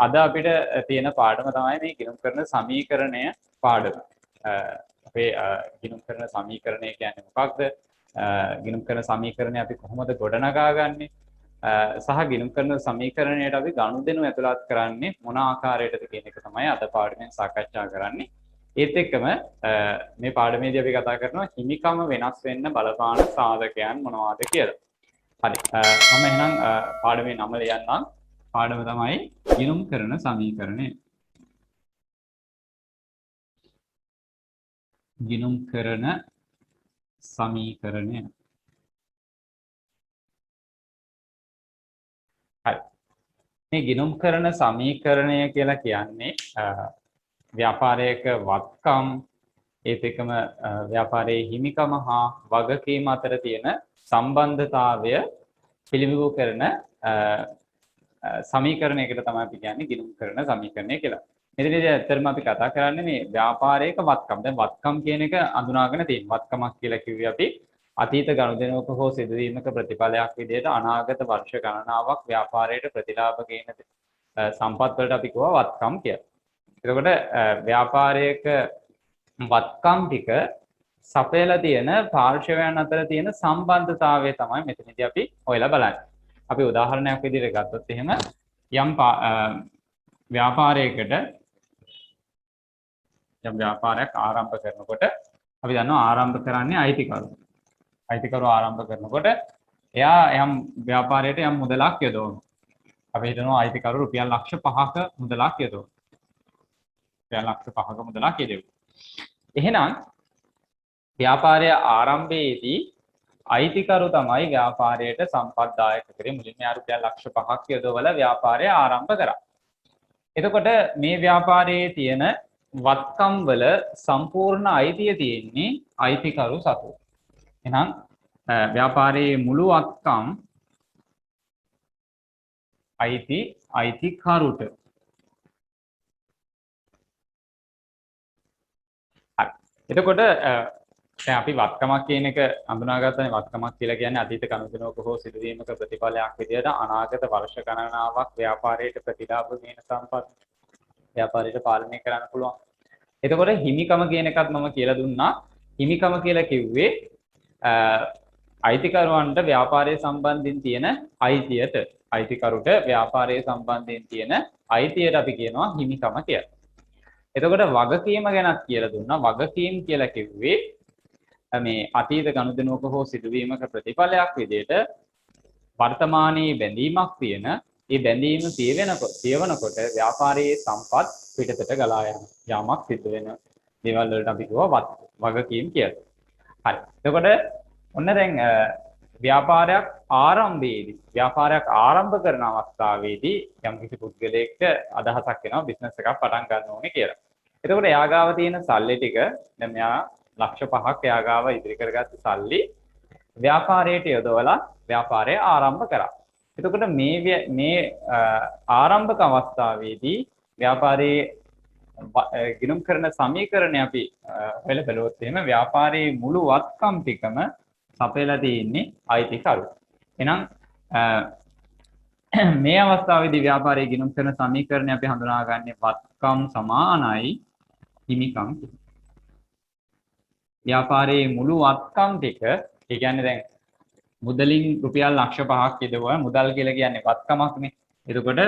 අද අපිට තියෙන පාඩම තමයි මේ ගිණුම් කරන සමීකරණය පාඩම. අපේ ගිණුම් කරන සමීකරණය කියන්නේ මොකක්ද? ගිණුම් කරන සමීකරණය අපි කොහොමද ගොඩනගාගන්නේ? සහ ගිණුම් කරන සමීකරණයට අපි ගනුදෙනු ඇතුළත් කරන්නේ මොන ආකාරයකටද කියන එක තමයි අද පාඩමෙන් සාකච්ඡා කරන්නේ. ඒත් එක්කම මේ පාඩමේදී අපි කතා කරනවා හිමිකම වෙනස් වෙන්න බලපාන සාධකයන් මොනවාද කියලා. හරි. මම එහෙනම් පාඩමේ නම ලියන්නම්. පාඩම තමයි ගිණුම් කරන සමීකරණය. ගිණුම් කරන සමීකරණය. හරි. මේ ගිණුම් කරන සමීකරණය කියලා කියන්නේ ව්‍යාපාරයක වත්කම් ඒත් එක්කම ව්‍යාපාරයේ හිමිකම හා වගකීම අතර තියෙන සම්බන්ධතාවය පිළිබිඹු කරන සමීකරණයකට තමයි අපි කියන්නේ ගිණුම් කරන සමීකරණය කියලා. මෙතනදී ඇත්තටම අපි කතා කරන්නේ මේ ව්‍යාපාරයක වත්කම්. දැන් වත්කම් කියන එක අඳුනාගෙන තියෙන. වත්කමක් කියලා කිව්වේ අපි අතීත ගනුදෙනුවක හෝ සිදුවීමක ප්‍රතිඵලයක් විදිහට අනාගත වර්ෂ ගණනාවක් ව්‍යාපාරයට ප්‍රතිලාභ ගේන සම්පත් වලට අපි කියවා වත්කම් කියලා. එතකොට ව්‍යාපාරයක වත්කම් ටික සපයලා තියෙන පාර්ශවයන් අතර තියෙන සම්බන්ධතාවය තමයි මෙතනදී අපි හොයලා බලන්නේ. අපි උදාහරණයක් විදිහට ගත්තොත් එහෙම යම් ව්‍යාපාරයක් ආරම්භ කරනකොට අපි දන්නවා ආරම්භ කරන්නේ අයිතිකරු. අයිතිකරු ආරම්භ කරනකොට එයා යම් ව්‍යාපාරයට යම් මුදලක් යොදවනවා. අපි හිතනවා අයිතිකරු රුපියල් ලක්ෂ 5ක මුදලක් යොදවනවා. රුපියල් ලක්ෂ 5ක මුදලක් යොදවනවා. එහෙනම් ව්‍යාපාරය ආරම්භයේදී අයිතිකරු තමයි ව්‍යාපාරයට සම්පත්දායක කරේ. මුලින්ම යා රුපියල් ලක්ෂ 5ක් යොදවලා ව්‍යාපාරය ආරම්භ කරා. එතකොට මේ ව්‍යාපාරයේ තියෙන වත්කම් වල සම්පූර්ණ අයිතිය තියෙන්නේ අයිතිකරු සතු. එහෙනම් ව්‍යාපාරයේ මුළු වත්කම් අයිතිකරුට. හරි. එතකොට දැන් අපි වත්කමක් කියන එක අඳුනාගත්තනේ. වත්කමක් කියලා කියන්නේ අතීත ගනුදෙනුවක හෝ සිදුවීමක ප්‍රතිඵලයක් විදිහට අනාගත වර්ෂ ගණනාවක් ව්‍යාපාරයට ප්‍රතිලාභ දෙන සම්පත් ව්යාපාරයට පාලනය කරන්න පුළුවන්. එතකොට හිමිකම කියන එකත් මම කියලා දුන්නා. හිමිකම කියලා කිව්වේ අයිතිකරුවන්ට ව්‍යාපාරයේ සම්බන්ධයෙන් තියෙන අයිතියට, අයිතිකරුට ව්‍යාපාරයේ සම්බන්ධයෙන් තියෙන අයිතියට අපි කියනවා හිමිකම කියලා. එතකොට වගකීම ගැනත් කියලා දුන්නා. වගකීම් කියලා කිව්වේ මේ අතීත ගනුදෙනුවක හෝ සිදුවීමක ප්‍රතිඵලයක් විදිහට වර්තමානයේ බැඳීමක් තියෙන ඒ බැඳීම පියවනකොට ව්‍යාපාරයේ සම්පත් පිටතට ගලා යන යාමක් සිදු වෙන දේවල් වලට අපි කියනවා වගකීම් කියලා. හරි. එතකොට ඔන්න දැන් ව්‍යාපාරයක් ආරම්භයේදී ව්යාපාරයක් ආරම්භ කරන අවස්ථාවේදී යම් කිසි පුද්ගලයෙක්ට අදහසක් එනවා බිස්නස් එකක් පටන් ගන්න ඕනේ කියලා. එතකොට එයා ගාව තියෙන සල්ලි ටික දැන් මෙයා ලක්ෂ 5ක් එයා ගාව ඉදිරි කරගත්ත සල්ලි ව්‍යාපාරයට යොදවලා ව්යාපාරය ආරම්භ කරා. එතකොට මේ ආරම්භක අවස්ථාවේදී ව්යාපාරයේ ගිණුම් කරන සමීකරණය අපි හොයලා බලුවොත් එහෙම ව්‍යාපාරයේ මුළු වත්කම් ටිකම සපයලා තියෙන්නේ අයිතිකරු. එහෙනම් මේ අවස්ථාවේදී ව්යාපාරයේ ගිණුම් කරන සමීකරණය අපි හඳුනාගන්නේ වත්කම් සමානයි හිමිකම්. ව්‍යාපාරයේ මුළු වත්කම් ටික ඒ කියන්නේ දැන් මුදලින් රුපියල් ලක්ෂ 5ක් යදවුවා. මුදල් කියලා කියන්නේ වත්කමක්නේ. එතකොට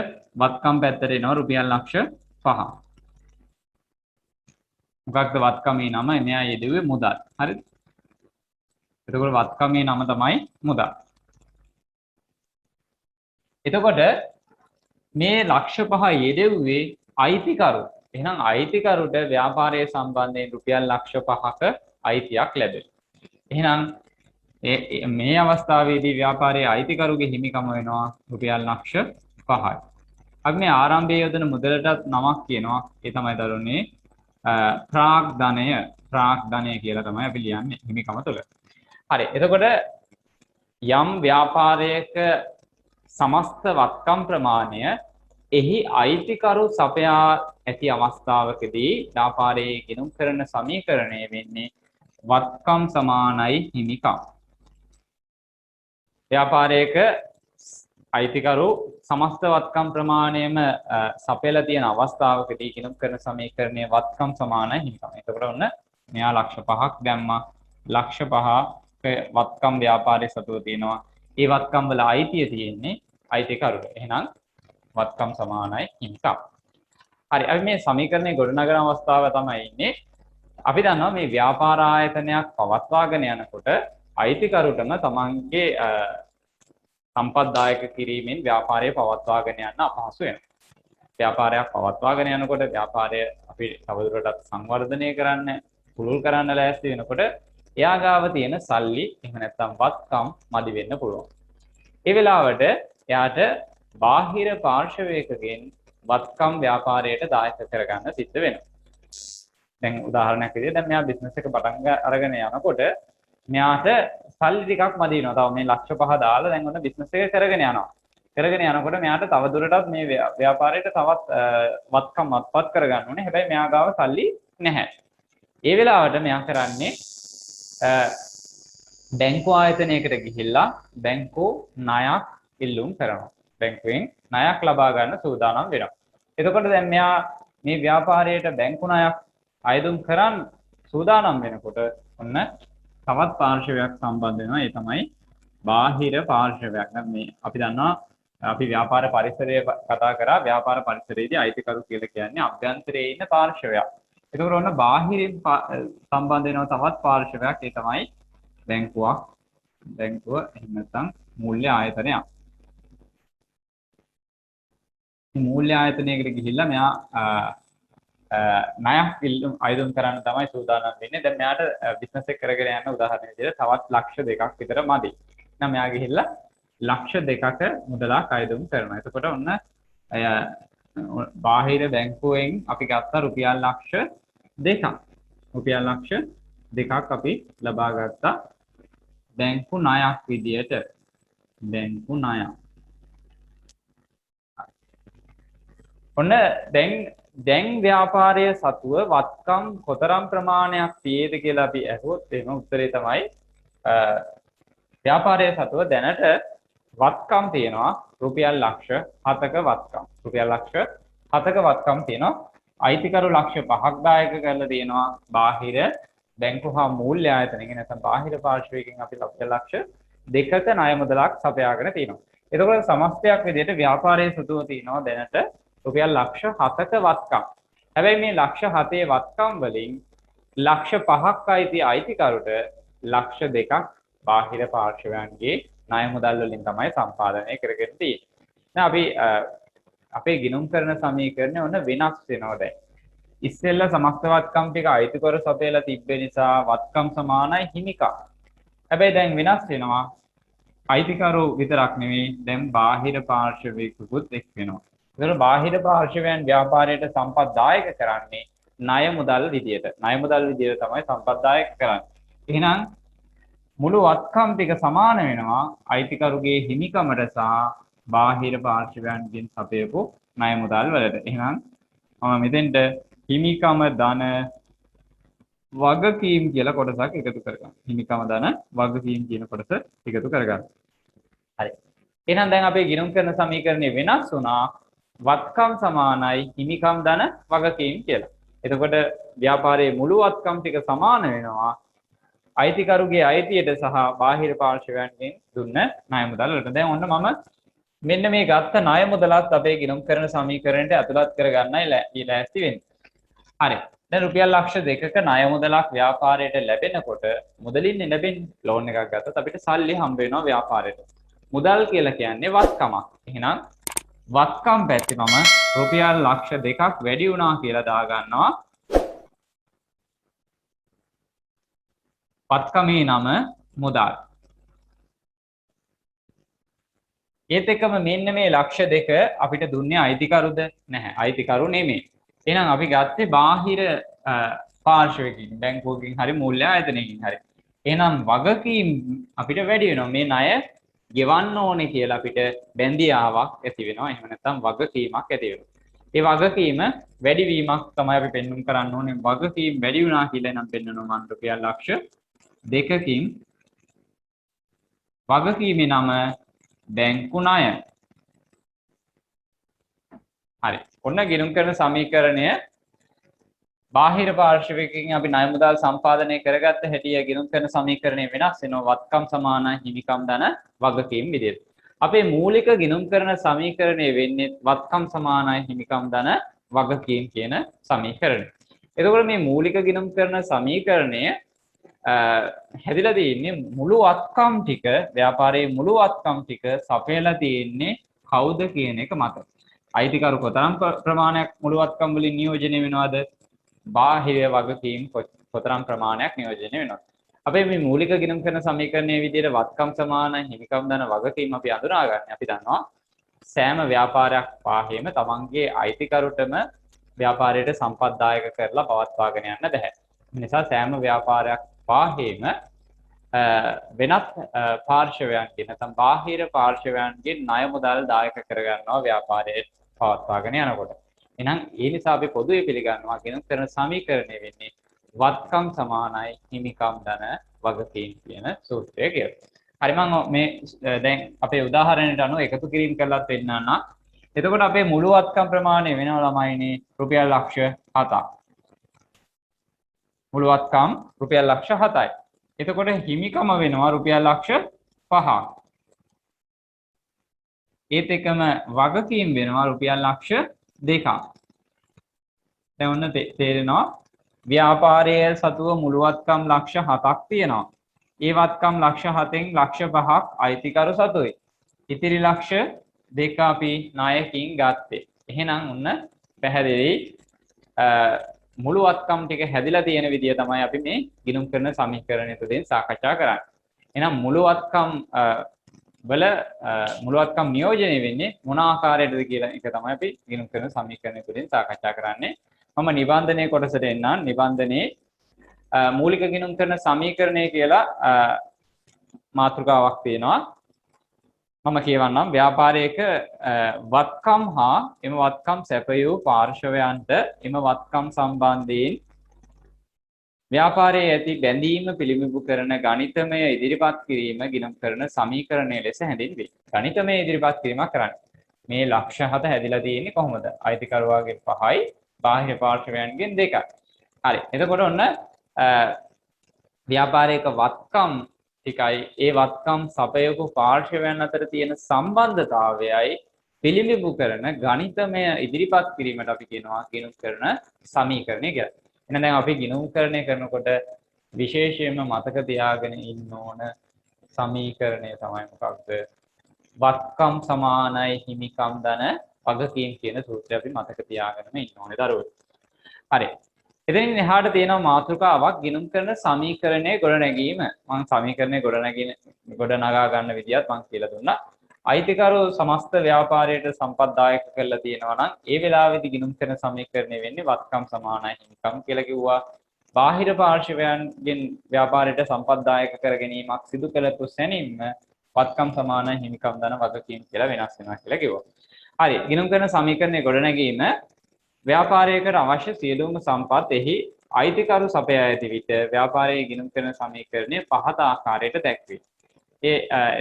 වත්කම් පැත්තට එනවා රුපියල් ලක්ෂ 5ක්. මොකක්ද වත්කමේ නම? මෙයා යෙදුවේ මුදල්. හරිද? එතකොට වත්කමේ නම තමයි මුදල්. එතකොට මේ ලක්ෂ 5 යෙදුවේ අයිතිකරු. එහෙනම් අයිතිකරුට ව්‍යාපාරයේ සම්බන්ධයෙන් රුපියල් ලක්ෂ 5ක අයිතියක් ලැබෙනවා. එහෙනම් මේ අවස්ථාවේදී ව්‍යාපාරයේ අයිතිකරුගේ හිමිකම වෙනවා රුපියල් ලක්ෂ 5යි. අපි මේ ආරම්භයේ යොදන මුදලට නමක් කියනවා. ඒ තමයි දරුවනේ ප්‍රාග්ධනය. ප්‍රාග්ධනය කියලා තමයි අපි ලියන්නේ හිමිකම තුළ. හරි. එතකොට යම් ව්‍යාපාරයක සමස්ත වත්කම් ප්‍රමාණය එහි අයිතිකරු සපයා ඇති අවස්ථාවකදී ව්‍යාපාරයේ ගිණුම් කරන සමීකරණය වෙන්නේ වත්කම් සමානයි හිමිකම්. ව්‍යාපාරයක අයිතිකරු සමස්ත වත්කම් ප්‍රමාණයම සපයලා තියෙන අවස්ථාවකදී කිනුම් කරන සමීකරණයේ වත්කම් සමානයි හිමිකම. එතකොට ඔන්න මෙයා ලක්ෂ 5ක් දැම්මා. ලක්ෂ 5ක වත්කම් ව්‍යාපාරයේ සතුව තියෙනවා. ඒ වත්කම් වල අයිතිය තියෙන්නේ අයිතිකරුට. එහෙනම් වත්කම් සමානයි හිමිකම්. හරි. අපි මේ සමීකරණයේ ගොඩනගන අවස්ථාව තමයි ඉන්නේ. අපි දන්නවා මේ ව්‍යාපාර ආයතනයක් පවත්වාගෙන යනකොට අයිතිකරුටම තමන්ගේ සම්පත්දායක කිරීමෙන් ව්‍යාපාරය පවත්වාගෙන යන්න අපහසු වෙනවා. ව්‍යාපාරයක් පවත්වාගෙන යනකොට ව්‍යාපාරය අපි තවදුරටත් සංවර්ධනය කරන්න, පුළුල් කරන්න ලෑස්ති වෙනකොට එයා ගාව තියෙන සල්ලි එහෙම නැත්නම් වත්කම් මදි වෙන්න පුළුවන්. ඒ වෙලාවට එයාට බාහිර පාර්ශවයකගෙන් වත්කම් ව්‍යාපාරයට දායක කරගන්න සිද්ධ වෙනවා. දැන් උදාහරණයක් විදිහට දැන් මෙයා බිස්නස් එක පටන් අරගෙන යනකොට මෙයාට සල්ලි ටිකක් මදි වෙනවා. තව මේ ලක්ෂ 5 දාලා දැන් ඔන්න බිස්නස් එක කරගෙන යනවා. කරගෙන යනකොට මෙයාට තව දුරටත් මේ ව්‍යාපාරයට තවත් වත්කම් අත්පත් කරගන්න ඕනේ. හැබැයි මෙයා ගාව සල්ලි නැහැ. ඒ වෙලාවට මෙයා කරන්නේ බැංකු ආයතනයකට ගිහිල්ලා බැංකු ණයක් ඉල්ලුම් කරනවා. බැංකුවෙන් ණයක් ලබා ගන්න සූදානම් වෙනවා. එතකොට දැන් මෙයා මේ ව්‍යාපාරයට බැංකු ණයක් අයදුම් කරන් සූදානම් වෙනකොට ඔන්න තවත් පාර්ශවයක් සම්බන්ධ වෙනවා. ඒ තමයි බාහිර පාර්ශවයක්. මේ අපි දන්නවා අපි ව්‍යාපාර පරිසරය කතා කරා. ව්‍යාපාර පරිසරයේදී අයිතිකරු කියලා කියන්නේ අභ්‍යන්තරයේ ඉන්න පාර්ශවයක්. ඒකවල ඔන්න බාහිරින් සම්බන්ධ වෙනවා තවත් පාර්ශවයක්. ඒ තමයි බැංකුවක්. බැංකුව එහෙම නැත්නම් මූල්‍ය ආයතනයක්. මේ මූල්‍ය ආයතනයකට ගිහිල්ලා මෙයා ණයක් අයදුම් කරන්න තමයි සූදානම් වෙන්නේ. දැන් මෙයාට බිස්නස් එක කරගෙන යන්න උදාහරණ විදිහට තවත් ලක්ෂ 2ක් විතර මදි. එහෙනම් මෙයා ගිහිල්ලා ලක්ෂ 2ක මුදලක් අයදුම් කරනවා. එතකොට ඔන්න බාහිර බැංකුවෙන් අපි ගත්ත රුපියල් ලක්ෂ 2ක්. රුපියල් ලක්ෂ 2ක් අපි ලබා ගත්තා බැංකු ණයක් විදිහට. බැංකු ණයක්. ඔන්න දැන් ව්‍යාපාරයේ සතුව වත්කම් කොතරම් ප්‍රමාණයක් තියේද කියලා අපි අහුවොත් එහෙම උත්තරේ තමයි ව්‍යාපාරයේ සතුව දැනට වත්කම් තියෙනවා රුපියල් ලක්ෂ 7ක වත්කම්. රුපියල් ලක්ෂ 7ක වත්කම් තියෙනවා. අයිතිකරු ලක්ෂ 5ක් දායක කරලා තියෙනවා බාහිර බැංකු හා මූල්‍ය ආයතනයකින්. නැත්නම් බාහිර පාර්ශවයකින් අපි ලක්ෂ 2ක ණය මුදලක් සපයාගෙන තියෙනවා. එතකොට සමස්තයක් විදිහට ව්‍යාපාරයේ සතුව තියෙනවා දැනට රුපියල් ලක්ෂ 7ක වත්කම්. හැබැයි මේ ලක්ෂ 7 වත්කම් වලින් ලක්ෂ 5ක් අයිතිකරුට ලක්ෂ 2ක් බාහිර පාර්ශවයන්ගේ ණය මුදල් වලින් තමයි සම්පාදනය කරගෙන තියෙන්නේ. දැන් අපි අපේ ගිණුම් කරන සමීකරණය ඔන්න වෙනස් වෙනවා දැන්. ඉස්සෙල්ලා සමස්ත වත්කම් ටික අයිතිකරු සපයලා තිබ්බ නිසා වත්කම් සමානයි හිමිකම්. හැබැයි දැන් වෙනස් වෙනවා. අයිතිකරු විතරක් නෙවෙයි දැන් බාහිර පාර්ශවයකුත් එක් වෙනවා. ඒතර බාහිර පාර්ශවයන් ව්‍යාපාරයට සම්පත් දායක කරන්නේ ණය මුදල් විදියට. ණය මුදල් විදියට තමයි සම්පත් දායක කරන්නේ. එහෙනම් මුළු වත්කම් ටික සමාන වෙනවා අයිතිකරුගේ හිමිකමට සහ බාහිර පාර්ශවයන්ගෙන් සපයපු ණය මුදල් වලට. එහෙනම් මම මෙතෙන්ට හිමිකම ධන වගකීම් කියලා කොටසක් එකතු කරගන්න. හිමිකම ධන වගකීම් කියන කොටස එකතු කරගන්න. හරි. එහෙනම් දැන් අපේ ගිණුම් කරන සමීකරණය වෙනස් වුණා. වත්කම් සමානයි හිමිකම් ධන වගකීම් කියලා. එතකොට ව්‍යාපාරයේ මුළු වත්කම් ටික සමාන වෙනවා අයිතිකරුගේ අයිතියට සහ බාහිර පාර්ශවයන්ගෙන් දුන්න ණය මුදල් වලට. දැන් ඔන්න මම මෙන්න මේ ගත්ත ණය මුදලත් අපේ ගිණුම් කරන සමීකරණයට ඇතුළත් කරගන්නයි ලෑස්ති වෙන්නේ. හරි. දැන් රුපියල් ලක්ෂ 2ක ණය මුදලක් ව්‍යාපාරයට ලැබෙනකොට මුදලින් ලැබෙන ලෝන් එකක් ගත්තත් අපිට සල්ලි හම්බ වෙනවා ව්‍යාපාරයට. මුදල් කියලා කියන්නේ වත්කමක්. එහෙනම් වත්කම් පැත්තේ මම රුපියල් ලක්ෂ 2ක් වැඩි වුණා කියලා දාගන්නවා. වත්කමේ නම මුදල්. ඒත් එක්කම මෙන්න මේ ලක්ෂ 2 අපිට දුන්නේ අයිතිකරුද? නැහැ. අයිතිකරු නෙමෙයි. එහෙනම් අපි ගත්තේ බාහිර පාර්ශවයකින්, බැංකුවකින් හරි මූල්‍ය ආයතනයකින් හරි. එහෙනම් වගකීම් අපිට වැඩි වෙනවා. මේ ණය ගෙවන්න ඕනේ කියලා අපිට බැඳියාවක් ඇති වෙනවා. එහෙම නැත්නම් වගකීමක් ඇති වෙනවා. ඒ වගකීම වැඩි වීමක් තමයි අපි පෙන්වන්න කරන්න ඕනේ. වගකීම් වැඩි වුණා කියලා නම් පෙන්වනවා මම රුපියල් ලක්ෂ 2කින්. වගකීමේ නම බැංකු ණය. හරි. ඔන්න ගිණුම් කරන සමීකරණය බාහිර පාර්ශවයකින් අපි ණය මුදල් සම්පාදනය කරගත්ත හැටි ගිණුම් කරන සමීකරණය වෙනස් වෙනවා වත්කම් සමාන හිමිකම් ධන වගකීම් විදිහට. අපේ මූලික ගිණුම් කරන සමීකරණය වෙන්නේ වත්කම් සමානයි හිමිකම් ධන වගකීම් කියන සමීකරණය. එතකොට මේ මූලික ගිණුම් කරන සමීකරණය හැදිලා තියෙන්නේ මුළු වත්කම් ටික ව්‍යාපාරයේ මුළු වත්කම් ටික සපයලා තියෙන්නේ කවුද කියන එක මත. අයිතිකරු කොතරම් ප්‍රමාණයක් මුළු වත්කම් වලින් නියෝජනය වෙනවද? බාහිර වගකීම් කොතරම් ප්‍රමාණයක් නියෝජනය වෙනවද? අපේ මේ මූලික ගිණුම් කරන සමීකරණයේ විදිහට වත්කම් සමාන හිමිකම් ධන වගකීම් අපි අඳුනාගන්න. අපි දන්නවා සෑම ව්‍යාපාරයක් පාහේම තමන්ගේ අයිතිකරුටම ව්‍යාපාරයට සම්පත්දායක කරලා පවත්වාගෙන යන්න බෑ. ඒ නිසා සෑම ව්‍යාපාරයක් පාහේම වෙනත් පාර්ශවයන්ගේ නැත්නම් බාහිර පාර්ශවයන්ගේ ණය මුදල් දායක කරගන්නවා ව්‍යාපාරයේ පවත්වාගෙන යනකොට. එහෙනම් ඒ නිසා අපි පොදුවේ පිළිගන්නවා ගිණුම් කරන සමීකරණය වෙන්නේ වත්කම් සමානයි හිමිකම් ධන වගකීම් කියන සූත්‍රය කියලා. හරි මම මේ දැන් අපේ උදාහරණයට අනුව එකතු කිරීම කරලාත් පෙන්නන්න. එතකොට අපේ මුළු වත්කම් ප්‍රමාණය වෙනව ළමයිනේ රුපියල් ලක්ෂ 7ක්. මුළු වත්කම් රුපියල් ලක්ෂ 7යි. එතකොට හිමිකම වෙනවා රුපියල් ලක්ෂ 5ක්. ඒත් එකම වගකීම් වෙනවා රුපියල් ලක්ෂ 2ක්. දැන් ඔන්න තේරෙනවා ව්‍යාපාරයේ සතුව මුළු වත්කම් ලක්ෂ 7ක් තියෙනවා. ඒ වත්කම් ලක්ෂ 7න් ලක්ෂ 5ක් අයිතිකරු සතුයි. ඉතිරි ලක්ෂ 2 අපි ණයකින් ගත්තේ. එහෙනම් ඔන්න පැහැදිලි මුළු වත්කම් ටික හැදිලා තියෙන විදිය තමයි අපි මේ ගිණුම් කරන සමීකරණය තුළින් සාකච්ඡා කරන්නේ. එහෙනම් මුළු වත්කම් මුළු වත්කම් නියෝජනය වෙන්නේ මොන ආකාරයටද කියලා එක තමයි අපි ගිණුම් කරන සමීකරණය තුළින් සාකච්ඡා කරන්නේ. මම නිබන්ධනයේ කොටසට එන්නම්. නිබන්ධනයේ මූලික ගිණුම් කරන සමීකරණය කියලා මාතෘකාවක් තියෙනවා. මම කියවන්නම් ව්‍යාපාරයක වත්කම් හා එම වත්කම් සැපයූ පාර්ශවයන්ට එම වත්කම් සම්බන්ධයෙන් ව්‍යාපාරයේ ඇති බැඳීම පිළිබිඹු කරන ගණිතමය ඉදිරිපත් කිරීම ගිණුම් කරන සමීකරණය ලෙස හැඳින්වේ. ගණිතමය ඉදිරිපත් කිරීමක් කරන්නේ. මේ ලක්ෂ 7 හැදිලා තියෙන්නේ කොහොමද? අයිතිකරුවාගෙන් 5යි බාහිර පාර්ශවයන්ගෙන් 2යි. හරි. එතකොට ඔන්න ව්‍යාපාරයක වත්කම් ටිකයි ඒ වත්කම් සපයපු පාර්ශවයන් අතර තියෙන සම්බන්ධතාවයයි පිළිබිඹු කරන ගණිතමය ඉදිරිපත් කිරීමට අපි කියනවා ගිණුම් කරන සමීකරණය කියලා. එහෙනම් දැන් අපි ගිණුම්කරණය කරනකොට විශේෂයෙන්ම මතක තියාගෙන ඉන්න ඕන සමීකරණය තමයි මොකක්ද? වත්කම් සමානයි හිමිකම් ධන වගකීම් කියන සූත්‍රය අපි මතක තියාගෙනම ඉන්න ඕනේ දරුවෝ. හරි. එතනින් එහාට තියෙනවා මාතෘකාවක් ගිණුම් කරන සමීකරණයේ ගොඩනැගීම. මම සමීකරණයේ ගොඩනගා ගන්න විදියත් මම කියලා දුන්නා. අයිතිකරු සමස්ත ව්‍යාපාරයට සම්පත්දායක කරලා තියෙනවා නම් ඒ වෙලාවේදී ගිණුම් කරන සමීකරණය වෙන්නේ වත්කම් සමානයි හිමිකම් කියලා කිව්වා. බාහිර පාර්ශවයන්ගෙන් ව්‍යාපාරයට සම්පත්දායක කර ගැනීමක් සිදු කළපු සැනින්ම වත්කම් සමානයි හිමිකම් ධන වගකීම් කියලා වෙනස් වෙනවා කියලා කිව්වා. හරි. ගිණුම් කරන සමීකරණයේ ගොඩනැගීම ව්‍යාපාරයකට අවශ්‍ය සියලුම සම්පත් එහි අයිතිකරු සපයා ඇති විට ව්යාපාරයේ ගිණුම් කරන සමීකරණය පහත ආකාරයට දැක්වේ.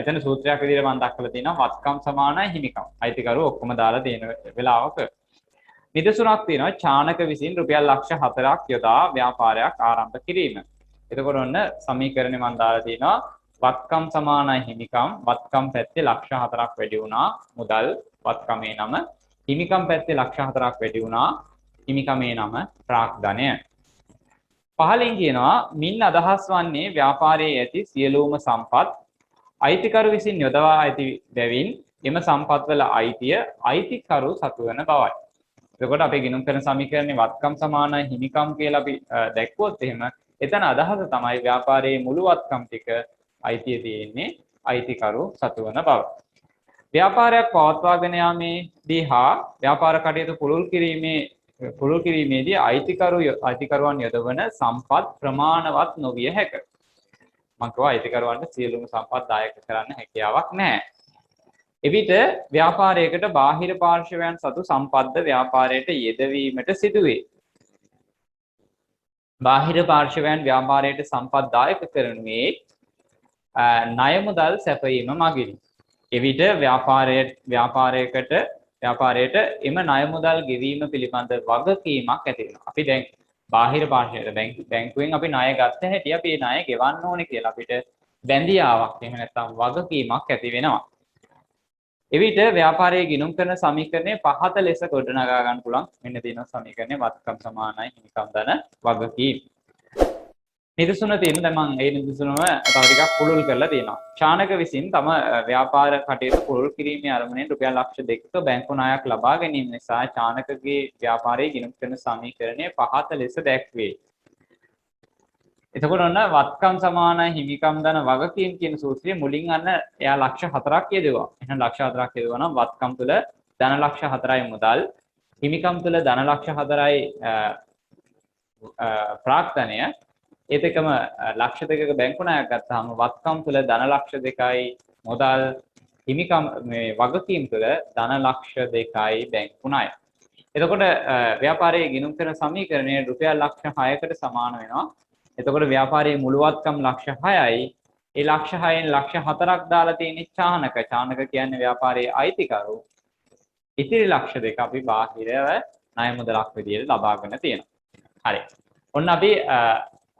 එතන සූත්‍රයක් විදිහට මම දක්වලා තියෙනවා වත්කම් සමානයි හිමිකම්. අයිතිකරු ඔක්කොම දාලා තියෙන වෙලාවක නිදසුනක් තියෙනවා චානක විසින් රුපියල් ලක්ෂ 4ක් යොදා ව්‍යාපාරයක් ආරම්භ කිරීම. එතකොට ඔන්න සමීකරණය මම දාලා තියෙනවා වත්කම් සමානයි හිමිකම්. වත්කම් පැත්තේ ලක්ෂ 4ක් වැඩි වුණා මුදල් වත්කමේ නම. හිමිකම් පැත්තේ ලක්ෂ 4ක් වැඩි වුණා හිමිකමේ නම ප්‍රාග්ධනය. පහලින් කියනවා මින් අදහස් වන්නේ ව්‍යාපාරයේ ඇති සියලුම සම්පත් අයිතිකරු විසින් යොදවා ඇති බැවින් එම සම්පත්වල අයිතිය අයිතිකරු සතු වන බවයි. එතකොට අපේ ගිණුම් කරන සමීකරණේ වත්කම් සමානයි හිමිකම් කියලා අපි දැක්කොත් එහෙම එතන අදහස තමයි ව්‍යාපාරයේ මුළු වත්කම් ටික අයිතිය තියෙන්නේ අයිතිකරු සතු වන බව. ව්‍යාපාරයක් පවත්වාගෙන යාමේදී හා ව්‍යාපාර කටයුතු පුළුල් කිරීමේදී අයිතිකරුවන් යොදවන සම්පත් ප්‍රමාණවත් නොවිය හැක. මම කියවා අයිතිකරුවන්ට සියලුම සම්පත් දායක කරන්න හැකියාවක් නැහැ. එවිට ව්‍යාපාරයකට බාහිර පාර්ශවයන් සතු සම්පත්ද ව්යාපාරයට යෙදවීමට සිදුවේ. බාහිර පාර්ශවයන් ව්‍යාපාරයට සම්පත් දායක කරනුයේ ණය මුදල් සැපයීම මගිනි. එවිට ව්‍යාපාරයකට ව්‍යාපාරයට එම ණය මුදල් ගෙවීම පිළිබඳ වගකීමක් ඇති වෙනවා. අපි දැන් බාහිර පාර්ශ්වයට බැංකුවෙන් අපි ණය ගත්ත හැටි අපි ඒ ණය ගෙවන්න ඕනේ කියලා අපිට බැඳියාවක් එහෙම නැත්නම් වගකීමක් ඇති වෙනවා. එවිට ව්‍යාපාරයේ ගිණුම් කරන සමීකරණය පහත ලෙස ගොඩනගා ගන්න පුළුවන්. මෙන්න තියෙන සමීකරණය වත්කම් සමානයි හිමිකම් ධන වගකීම්. නිදසුන තියෙන දැන් මම ඒ නිදසුනම තව ටිකක් පුළුල් කරලා තියෙනවා. ශානක විසින් තම ව්‍යාපාර කටයුතු පුළුල් කිරීමේ අරමුණෙන් රුපියල් ලක්ෂ 2ක බැංකු ණයක් ලබා ගැනීම නිසා ශානකගේ ව්‍යාපාරයේ ගිණුම් කරන සමීකරණය පහත ලෙස දැක්වේ. එතකොට ඔන්න වත්කම් සමානයි හිමිකම් ධන වගකීම් කියන සූත්‍රයේ මුලින් අන්න එයා ලක්ෂ 4ක් යෙදුවා. එහෙනම් ලක්ෂ 4ක් යෙදුවා නම් වත්කම් තුල ධන ලක්ෂ 4යි මුදල්, හිමිකම් තුල ධන ලක්ෂ 4යි ප්‍රාග්ධනය. ඒ දෙකම ලක්ෂ 2ක බැංකු ණයක් ගත්තාම වත්කම් තුල ධන ලක්ෂ 2යි මුදල්, හිමිකම් මේ වගකීම් තුල ධන ලක්ෂ 2යි බැංකු ණය. එතකොට ව්‍යාපාරයේ ගිණුම් කරන සමීකරණය රුපියල් ලක්ෂ 6කට සමාන වෙනවා. එතකොට ව්‍යාපාරයේ මුළු වත්කම් ලක්ෂ 6යි. ඒ ලක්ෂ 6න් ලක්ෂ 4ක් දාලා තියෙන ඡානක. ඡානක කියන්නේ ව්‍යාපාරයේ අයිතිකරු. ඉතිරි ලක්ෂ 2 අපි බාහිරව ණය මුදලක් විදියට ලබාගෙන තියෙනවා. හරි. ඔන්න අපි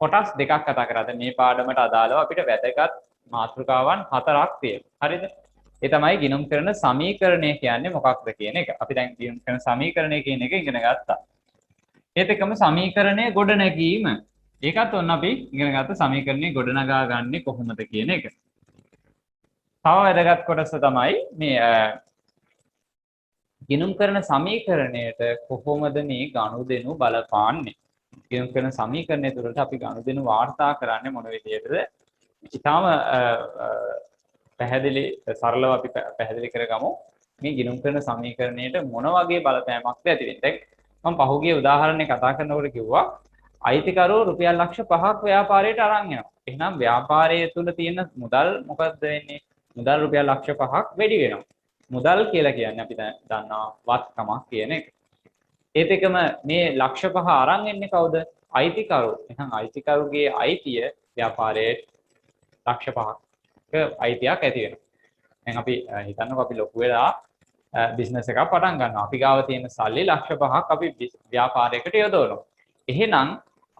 කොටස් දෙකක් කතා කරා. දැන් මේ පාඩමට අදාළව අපිට වැදගත් මාතෘකාවන් 4ක් තියෙනවා. හරිද? ඒ තමයි ගිණුම් කරන සමීකරණය කියන්නේ මොකක්ද කියන එක. අපි දැන් ගිණුම් කරන සමීකරණය කියන එක ඉගෙන ගත්තා. ඒත් එක්කම සමීකරණය ගොඩනැගීම. ඒකත් ඔන්න අපි ඉගෙන ගත්ත සමීකරණය ගොඩනගා ගන්නේ කොහොමද කියන එක. තව වැදගත් කොටස තමයි මේ ගිණුම් කරන සමීකරණයට කොහොමද මේ ගනුදෙනු බලපාන්නේ. ගිණුම් කරන සමීකරණය තුළට අපි ගනුදෙනු වාර්තා කරන්නේ මොන විදිහටද? ඊටාම පැහැදිලි සරලව අපි පැහැදිලි කරගමු. මේ ගිණුම් කරන සමීකරණයට මොන වගේ බලපෑමක්ද ඇති වෙන්නේ? මම පහුගිය උදාහරණේ කතා කරනකොට කිව්වා අයිතිකරුවෝ රුපියල් ලක්ෂ 5ක් ව්‍යාපාරයට අරන් යනවා. එහෙනම් ව්‍යාපාරයේ තුල තියෙන මුදල් මොකද්ද වෙන්නේ? මුදල් රුපියල් ලක්ෂ 5ක් වැඩි වෙනවා. මුදල් කියලා කියන්නේ අපි දන්නවා වත්කමක් කියන එක. ඒත් එකම මේ ලක්ෂ 5 අරන් එන්නේ කවුද? අයිතිකරුවෝ. එහෙනම් අයිතිකරුගේ අයිතිය ව්යාපාරයේ ලක්ෂ 5ක අයිතියක් ඇති වෙනවා. දැන් අපි හිතන්නකෝ අපි ලොකු වෙලා බිස්නස් එකක් පටන් ගන්නවා. අපි ගාව තියෙන සල්ලි ලක්ෂ 5ක් අපි ව්‍යාපාරයකට යොදවනවා. එහෙනම්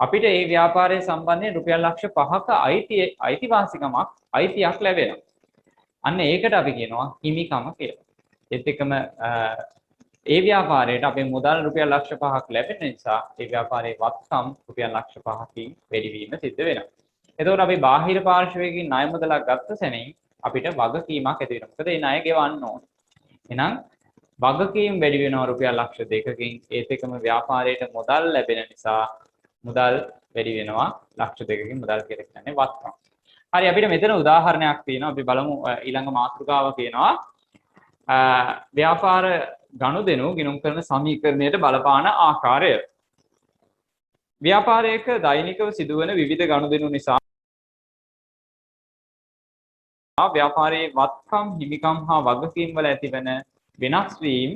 අපිට මේ ව්‍යාපාරයේ සම්බන්ධයෙන් රුපියල් ලක්ෂ 5ක අයිතිවාසිකමක් අයිතියක් ලැබෙනවා. අන්න ඒකට අපි කියනවා හිමිකම කියලා. ඒත් එක්කම ඒ ව්‍යාපාරයට අපේ මුදල් රුපියල් ලක්ෂ 5ක් ලැබෙන නිසා ඒ ව්යාපාරයේ වත්කම් රුපියල් ලක්ෂ 5කින් වැඩි වීම සිද්ධ වෙනවා. එතකොට අපි බාහිර පාර්ශ්වයකින් ණය මුදලක් ගත්ත සැනින් අපිට වගකීමක් ඇති වෙනවා. මොකද ඒ ණය ගෙවන්න ඕනේ. එහෙනම් වගකීම් වැඩි වෙනවා රුපියල් ලක්ෂ 2කින්. ඒත් එක්කම ව්‍යාපාරයට මුදල් ලැබෙන නිසා මුදල් වැඩි වෙනවා ලක්ෂ 2කින්. මුදල් කියලා කියන්නේ වත්කම්. හරි අපිට මෙතන උදාහරණයක් තියෙනවා. අපි බලමු ඊළඟ මාතෘකාව කියනවා ව්‍යාපාර ගනුදෙනු ගිණුම් කරන සමීකරණයට බලපාන ආකාරය. ව්‍යාපාරයක දෛනිකව සිදුවන විවිධ ගනුදෙනු නිසා ව්‍යාපාරයේ වත්කම් හිමිකම් හා වගකීම් වල ඇතිවන වෙනස් වීම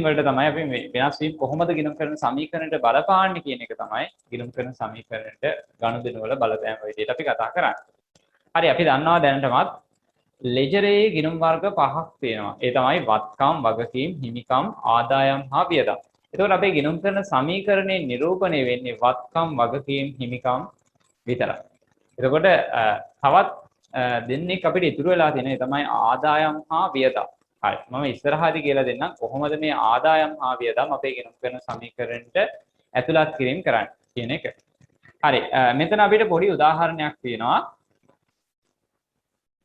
වලට තමයි අපි මේ වෙනස් වීම කොහොමද ගිණුම් කරන සමීකරණයට බලපාන්නේ කියන එක තමයි ගිණුම් කරන සමීකරණයට ගනුදෙනු වල බලපෑම විදිහට අපි කතා කරන්නේ. හරි අපි දන්නවා දැනටමත් ලෙජරේ ගිණුම් වර්ග 5ක් තියෙනවා. ඒ තමයි වත්කම්, වගකීම්, හිමිකම්, ආදායම් හා වියදම්. එතකොට අපේ ගිණුම් කරන සමීකරණේ නිරූපණය වෙන්නේ වත්කම්, වගකීම්, හිමිකම් විතරයි. එතකොට තවත් දෙන්නෙක් අපිට ඉතුරු වෙලා තියෙන ඒ තමයි ආදායම් හා වියදම්. හරි මම ඉස්සරහදී කියලා දෙන්නම් කොහොමද මේ ආදායම් හා වියදම් අපේ ගිණුම් කරන සමීකරණයට ඇතුළත් කිරීම කරන්නේ කියන එක. හරි මෙතන අපිට පොඩි උදාහරණයක් තියෙනවා.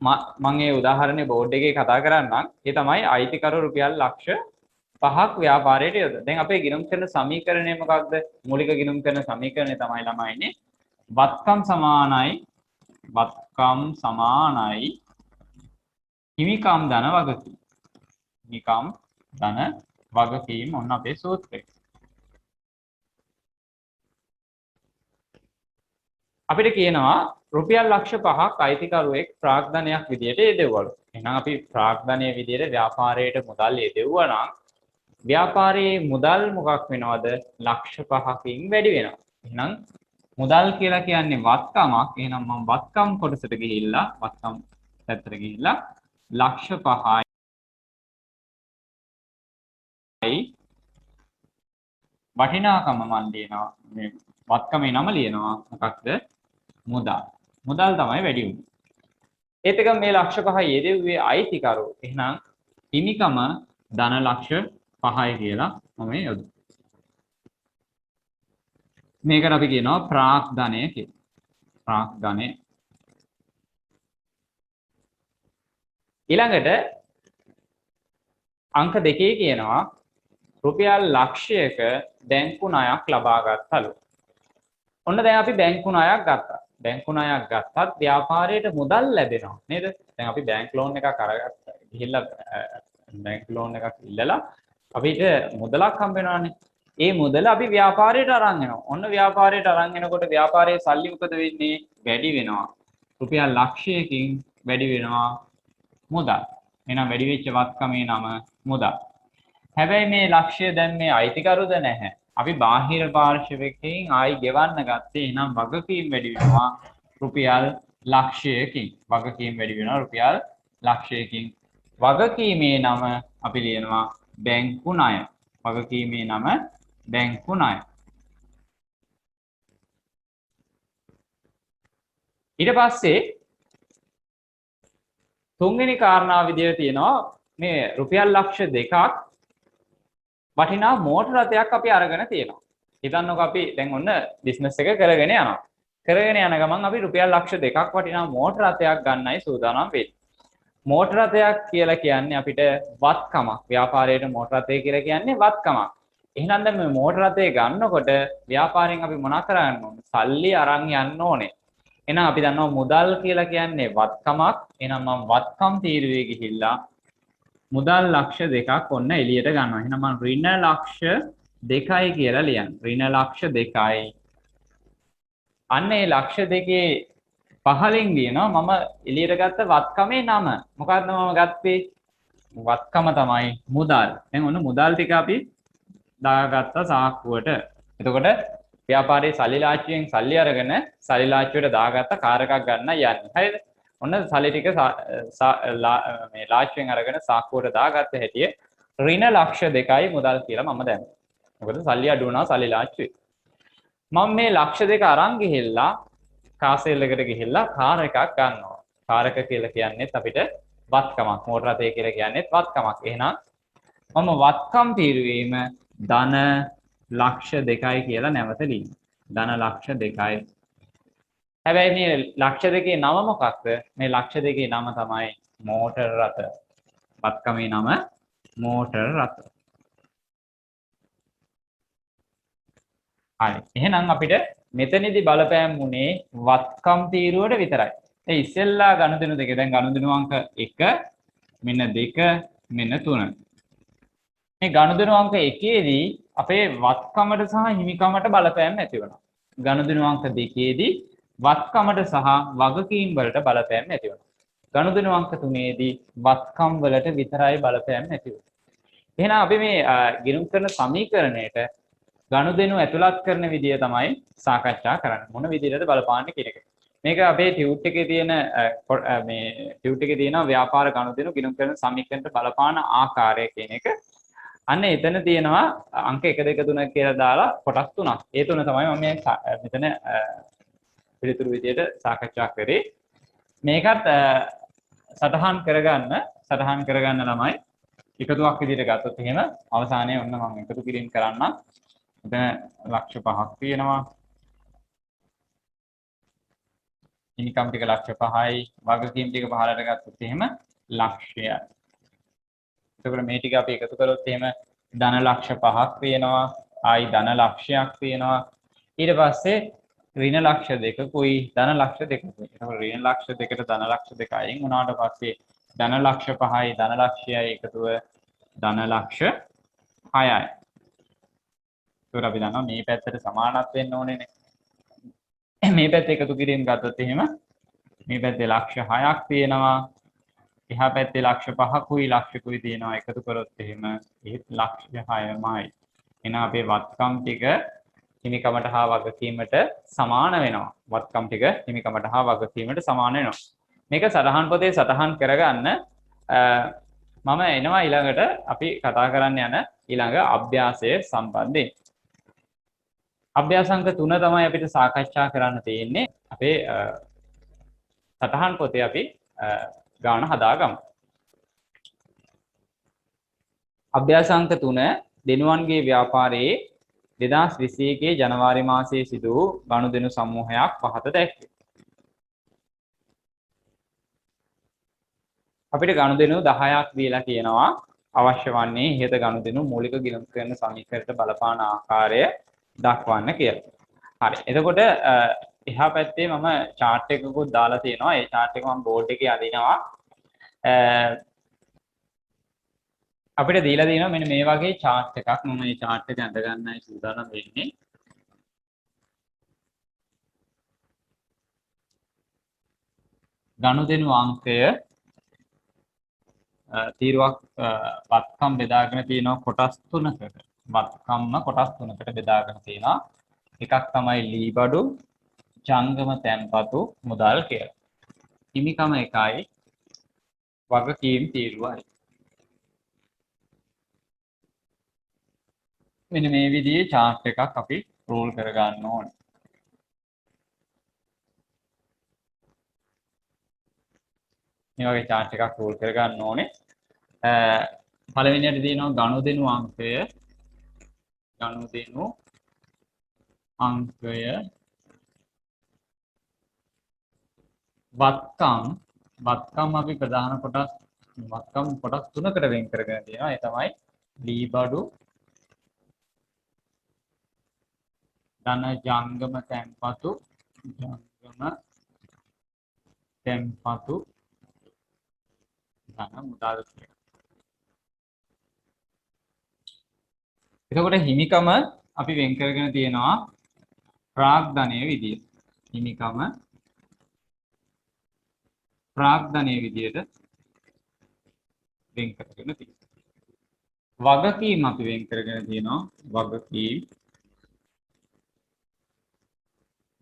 මම මේ උදාහරණේ බෝඩ් එකේ කතා කරන්නම්. ඒ තමයි අයිතිකරු රුපියල් ලක්ෂ 5ක් ව්‍යාපාරයට යොදවන. දැන් අපේ ගිණුම් කරන සමීකරණය මොකක්ද? මූලික ගිණුම් කරන සමීකරණය තමයි ළමයිනේ වත්කම් සමානයි හිමිකම් ධන වගකීම්. හිමිකම් ධන වගකීම් ඔන්න අපේ සූත්‍රය. අපිට කියනවා රුපියල් ලක්ෂ 5ක් අයිතිකරුවෙක් ප්‍රාග්ධනයක් විදියට යෙදුවලු. එහෙනම් අපි ප්‍රාග්ධනයේ විදියට ව්‍යාපාරයට මුදල් යෙදුවා නම් ව්‍යාපාරයේ මුදල් මොකක් වෙනවද? ලක්ෂ 5කින් වැඩි වෙනවා. එහෙනම් මුදල් කියලා කියන්නේ වත්කමක්. එහෙනම් මම වත්කම් කොටසට ගිහිල්ලා වත්කම් පැත්තට ගිහිල්ලා ලක්ෂ 5යි වටිනාකම මන් ලියනවා මේ වත්කමේ නම ලියනවා මොකක්ද මුදල්. මුදල් තමයි වැඩි උනේ. ඒත් එක මේ ලක්ෂ 5 යෙදුවේ අයිතිකරු. එහෙනම් හිමිකම ධන ලක්ෂ 5යි කියලා මම යොදු. මේකට අපි කියනවා ප්‍රාග්ධනය කියලා. ප්‍රාග්ධනය. ඊළඟට අංක 2 කියනවා රුපියල් ලක්ෂයක බැංකු ණයක් ලබා ගත්තලු. ඔන්න දැන් අපි බැංකු ණයක් ගත්තා. බැංකු ණයක් ගත්තත් ව්‍යාපාරයට මුදල් ලැබෙනවා නේද? දැන් අපි බැංක් ලෝන් එකක් අරගත්තා. ගිහිල්ලා බැංක් ලෝන් එකක් ඉල්ලලා අපිට මුදලක් හම්බ වෙනවානේ. ඒ මුදල අපි ව්‍යාපාරයට අරන් එනවා. ඔන්න ව්‍යාපාරයට අරන් එනකොට ව්‍යාපාරයේ සල්ලි මොකද වෙන්නේ? වැඩි වෙනවා. රුපියල් ලක්ෂයකින් වැඩි වෙනවා මුදල්. එහෙනම් වැඩි වෙච්ච වත්කමේ නම මුදල්. හැබැයි මේ ලක්ෂය දැන් මේ අයිතිකරුද නැහැ. අපි බාහිර පාර්ශවයකින් ආයි ගෙවන්න ගත්තේ. එහෙනම් වගකීම් වැඩි වෙනවා රුපියල් ලක්ෂයකින්. වගකීම් වැඩි වෙනවා රුපියල් ලක්ෂයකින්. වගකීමේ නම අපි ලියනවා බැංකු ණය. වගකීමේ නම බැංකු ණය. ඊට පස්සේ තුන්වෙනි කාරණාව විදියට තියෙනවා මේ රුපියල් ලක්ෂ 2ක් වටිනා මෝටර රථයක් අපි අරගෙන තියෙනවා. හිතන්නකො අපි දැන් ඔන්න බිස්නස් එක කරගෙන යනවා. කරගෙන යන ගමන් අපි රුපියල් ලක්ෂ 2ක් වටිනා මෝටර රථයක් ගන්නයි සූදානම් වෙන්නේ. මෝටර රථයක් කියලා කියන්නේ අපිට වත්කමක්. ව්‍යාපාරයේ මෝටර රථය කියලා කියන්නේ වත්කමක්. එහෙනම් දැන් මේ මෝටර රථය ගන්නකොට ව්‍යාපාරයෙන් අපි මොනා කරන්න ඕනේ? සල්ලි අරන් යන්න ඕනේ. එහෙනම් අපි දන්නවා මුදල් කියලා කියන්නේ වත්කමක්. එහෙනම් මම වත්කම් තීරුවේ ගිහිල්ලා මුදල් ලක්ෂ 2ක් ඔන්න එළියට ගන්නවා. එහෙනම් මම ඍණ ලක්ෂ 2යි කියලා ලියන්න. ඍණ ලක්ෂ 2යි. අන්න ඒ ලක්ෂ 2 පහලින් ලියනවා මම එළියට ගත්ත වත්කමේ නම. මොකක්ද මම ගත්තේ? වත්කම තමයි මුදල්. දැන් ඔන්න මුදල් ටික අපි දාගත්ත සාක්කුවට. එතකොට ව්‍යාපාරයේ සල්ලි ලාච්චුවෙන් සල්ලි අරගෙන සල්ලි ලාච්චුවට දාගත්ත කාර් එකක් ගන්න යන්නේ. හරිද? ඔන්න සල්ලි ටික මේ ලාච්චුවෙන් අරගෙන සාක්කුවට දාගත්ත හැටිය ඍණ ලක්ෂ 2යි මුදල් කියලා මම දැම්මා. මොකද සල්ලි අඩු වුණා සල්ලි ලාච්චුවේ. මම මේ ලක්ෂ 2 අරන් ගිහිල්ලා කාසෙල් එකට ගිහිල්ලා කාර් එකක් ගන්නවා. කාර් එක කියලා කියන්නේත් අපිට වත්කමක්. මෝටර රථය කියලා කියන්නේත් වත්කමක්. එහෙනම් මම වත්කම් තීරුවීම ධන ලක්ෂ 2යි කියලා නැවත ලියන්න. ධන ලක්ෂ 2යි. හැබැයි මේ ලක්ෂ 2 නම මොකක්ද? මේ ලක්ෂ 2 නම තමයි මෝටර රථ. වත්කමේ නම මෝටර රථ. හරි. එහෙනම් අපිට මෙතනදී බලපෑම් වුණේ වත්කම් තීරුවට විතරයි. ඒ ඉස්සෙල්ලා ගනුදෙනු දෙක. දැන් ගනුදෙනු අංක 1 මෙන්න 2 මෙන්න 3. මේ ගනුදෙනු අංක 1ේදී අපේ වත්කමට සහ හිමිකමට බලපෑම් ඇති වෙනවා. ගනුදෙනු අංක 2ේදී වත්කමට සහ වගකීම් වලට බලපෑම් ඇති වෙනවා. ගනුදෙනු අංක 3ේදී වත්කම් වලට විතරයි බලපෑම් ඇති වෙන්නේ. එහෙනම් අපි මේ ගිණුම් කරන සමීකරණයට ගනුදෙනු ඇතුළත් කරන විදිය තමයි සාකච්ඡා කරන්නේ. මොන විදිහටද බලපාන්නේ කියන එක. මේක අපේ ටියුට් එකේ තියෙන මේ ටියුට් එකේ තියෙන ව්‍යාපාර ගනුදෙනු ගිණුම් කරන සමීකරණයට බලපාන ආකාරය කියන එක. අන්න එතන තියෙනවා අංක 1 2 3 කියලා දාලා කොටස් තුනක්. ඒ තුන තමයි මම මෙතන පිළිතුරු විදියට සාකච්ඡා කරේ. මේකත් සටහන් කරගන්න ළමයි එකතුවක් විදියට ගත්තොත් එහෙම අවසානයේ ඔන්න මම එකතු කිරීම කරන්න. එතන ලක්ෂ 5ක් තියෙනවා. ඉන්කම් ටික ලක්ෂ 5යි, වගකීම් ටික පහලට ගත්තොත් එහෙම ලක්ෂයයි. එතකොට මේ ටික අපි එකතු කරොත් එහෙම ධන ලක්ෂ 5ක් තියෙනවා, ආයි ධන ලක්ෂයක් තියෙනවා. ඊට පස්සේ ඍණ ලක්ෂ 2කුයි ධන ලක්ෂ 2කුයි. එතකොට ඍණ ලක්ෂ 2ට ධන ලක්ෂ 2යින් උනාට පස්සේ ධන ලක්ෂ 5යි ධන ලක්ෂයයි එකතුව ධන ලක්ෂ 6යි. ඒතර අපි දන්නවා මේ පැත්තට සමානත් වෙන්න ඕනේනේ. මේ පැත්ත එකතු කිරීම ගත්තොත් එහෙම මේ පැත්තේ ලක්ෂ 6ක් තියෙනවා. එහා පැත්තේ ලක්ෂ 5කුයි ලක්ෂකුයි තියෙනවා. එකතු කරොත් එහෙම ඒත් ලක්ෂ 6මයි. එහෙනම් අපේ වත්කම් ටික හිමිකමට හා වගකීමට සමාන වෙනවා. වත්කම් ටික හිමිකමට හා වගකීමට සමාන වෙනවා. මේක සටහන් පොතේ සටහන් කරගන්න මම එනවා ඊළඟට අපි කතා කරන්න යන ඊළඟ අභ්‍යාසය සම්බන්ධයෙන්. අභ්‍යාසංක 3 තමයි අපිට සාකච්ඡා කරන්න තියෙන්නේ. අපේ සටහන් පොතේ අපි ගාන හදාගමු. අභ්‍යාසංක 3 දෙනුවන්ගේ ව්‍යාපාරයේ 2021 ජනවාරි මාසයේ සිදු වූ ගනුදෙනු සමූහයක් පහත දැක්වේ. අපිට ගනුදෙනු 10ක් දීලා කියනවා අවශ්‍ය වන්නේ ඉහත ගනුදෙනු මූලික ගිණුම් කරන සමීකරණයට බලපාන ආකාරය දක්වන්න කියලා. හරි. එතකොට එහා පැත්තේ මම chart එකකුත් දාලා තියෙනවා. ඒ chart එක මම board එකේ අදිනවා. අපිට දීලා තියෙනවා මෙන්න මේ වගේ chart එකක්. මම මේ chart එක අඳ ගන්නයි සූදානම් වෙන්නේ. ගනුදෙනු අංකය තීරුවක් වත්කම් බෙදාගෙන තියෙනවා කොටස් තුනකට. වත්කම්ම කොටස් තුනකට බෙදාගෙන තියෙනවා. එකක් තමයි ලී බඩු, ජංගම තැන්පතු, මුදල් කියලා. හිමිකම එකයි, වගකීම් තීරුවයි. මෙන්න මේ විදිහේ chart එකක් අපි roll කර ගන්න ඕනේ. මේ වගේ chart එකක් roll කර ගන්න ඕනේ. පළවෙනියට තියෙනවා ගනුදෙනු අංකය. ගනුදෙනු අංකය වත්කම් අපි ප්‍රධාන කොටස් වත්කම් කොටස් තුනකට වෙන් කරගෙන තියෙනවා. ඒ තමයි ලී බඩු, ධන ජංගම තැන්පතු, ධන මුදල්. එතකොට හිමිකම අපි වෙන් කරගෙන තියෙනවා ප්‍රාග්ධනයේ විදියට. හිමිකම ප්‍රාග්ධනයේ විදියට වෙන් කරගෙන තියෙනවා. වගකීම් අපි වෙන් කරගෙන තියෙනවා. වගකීම්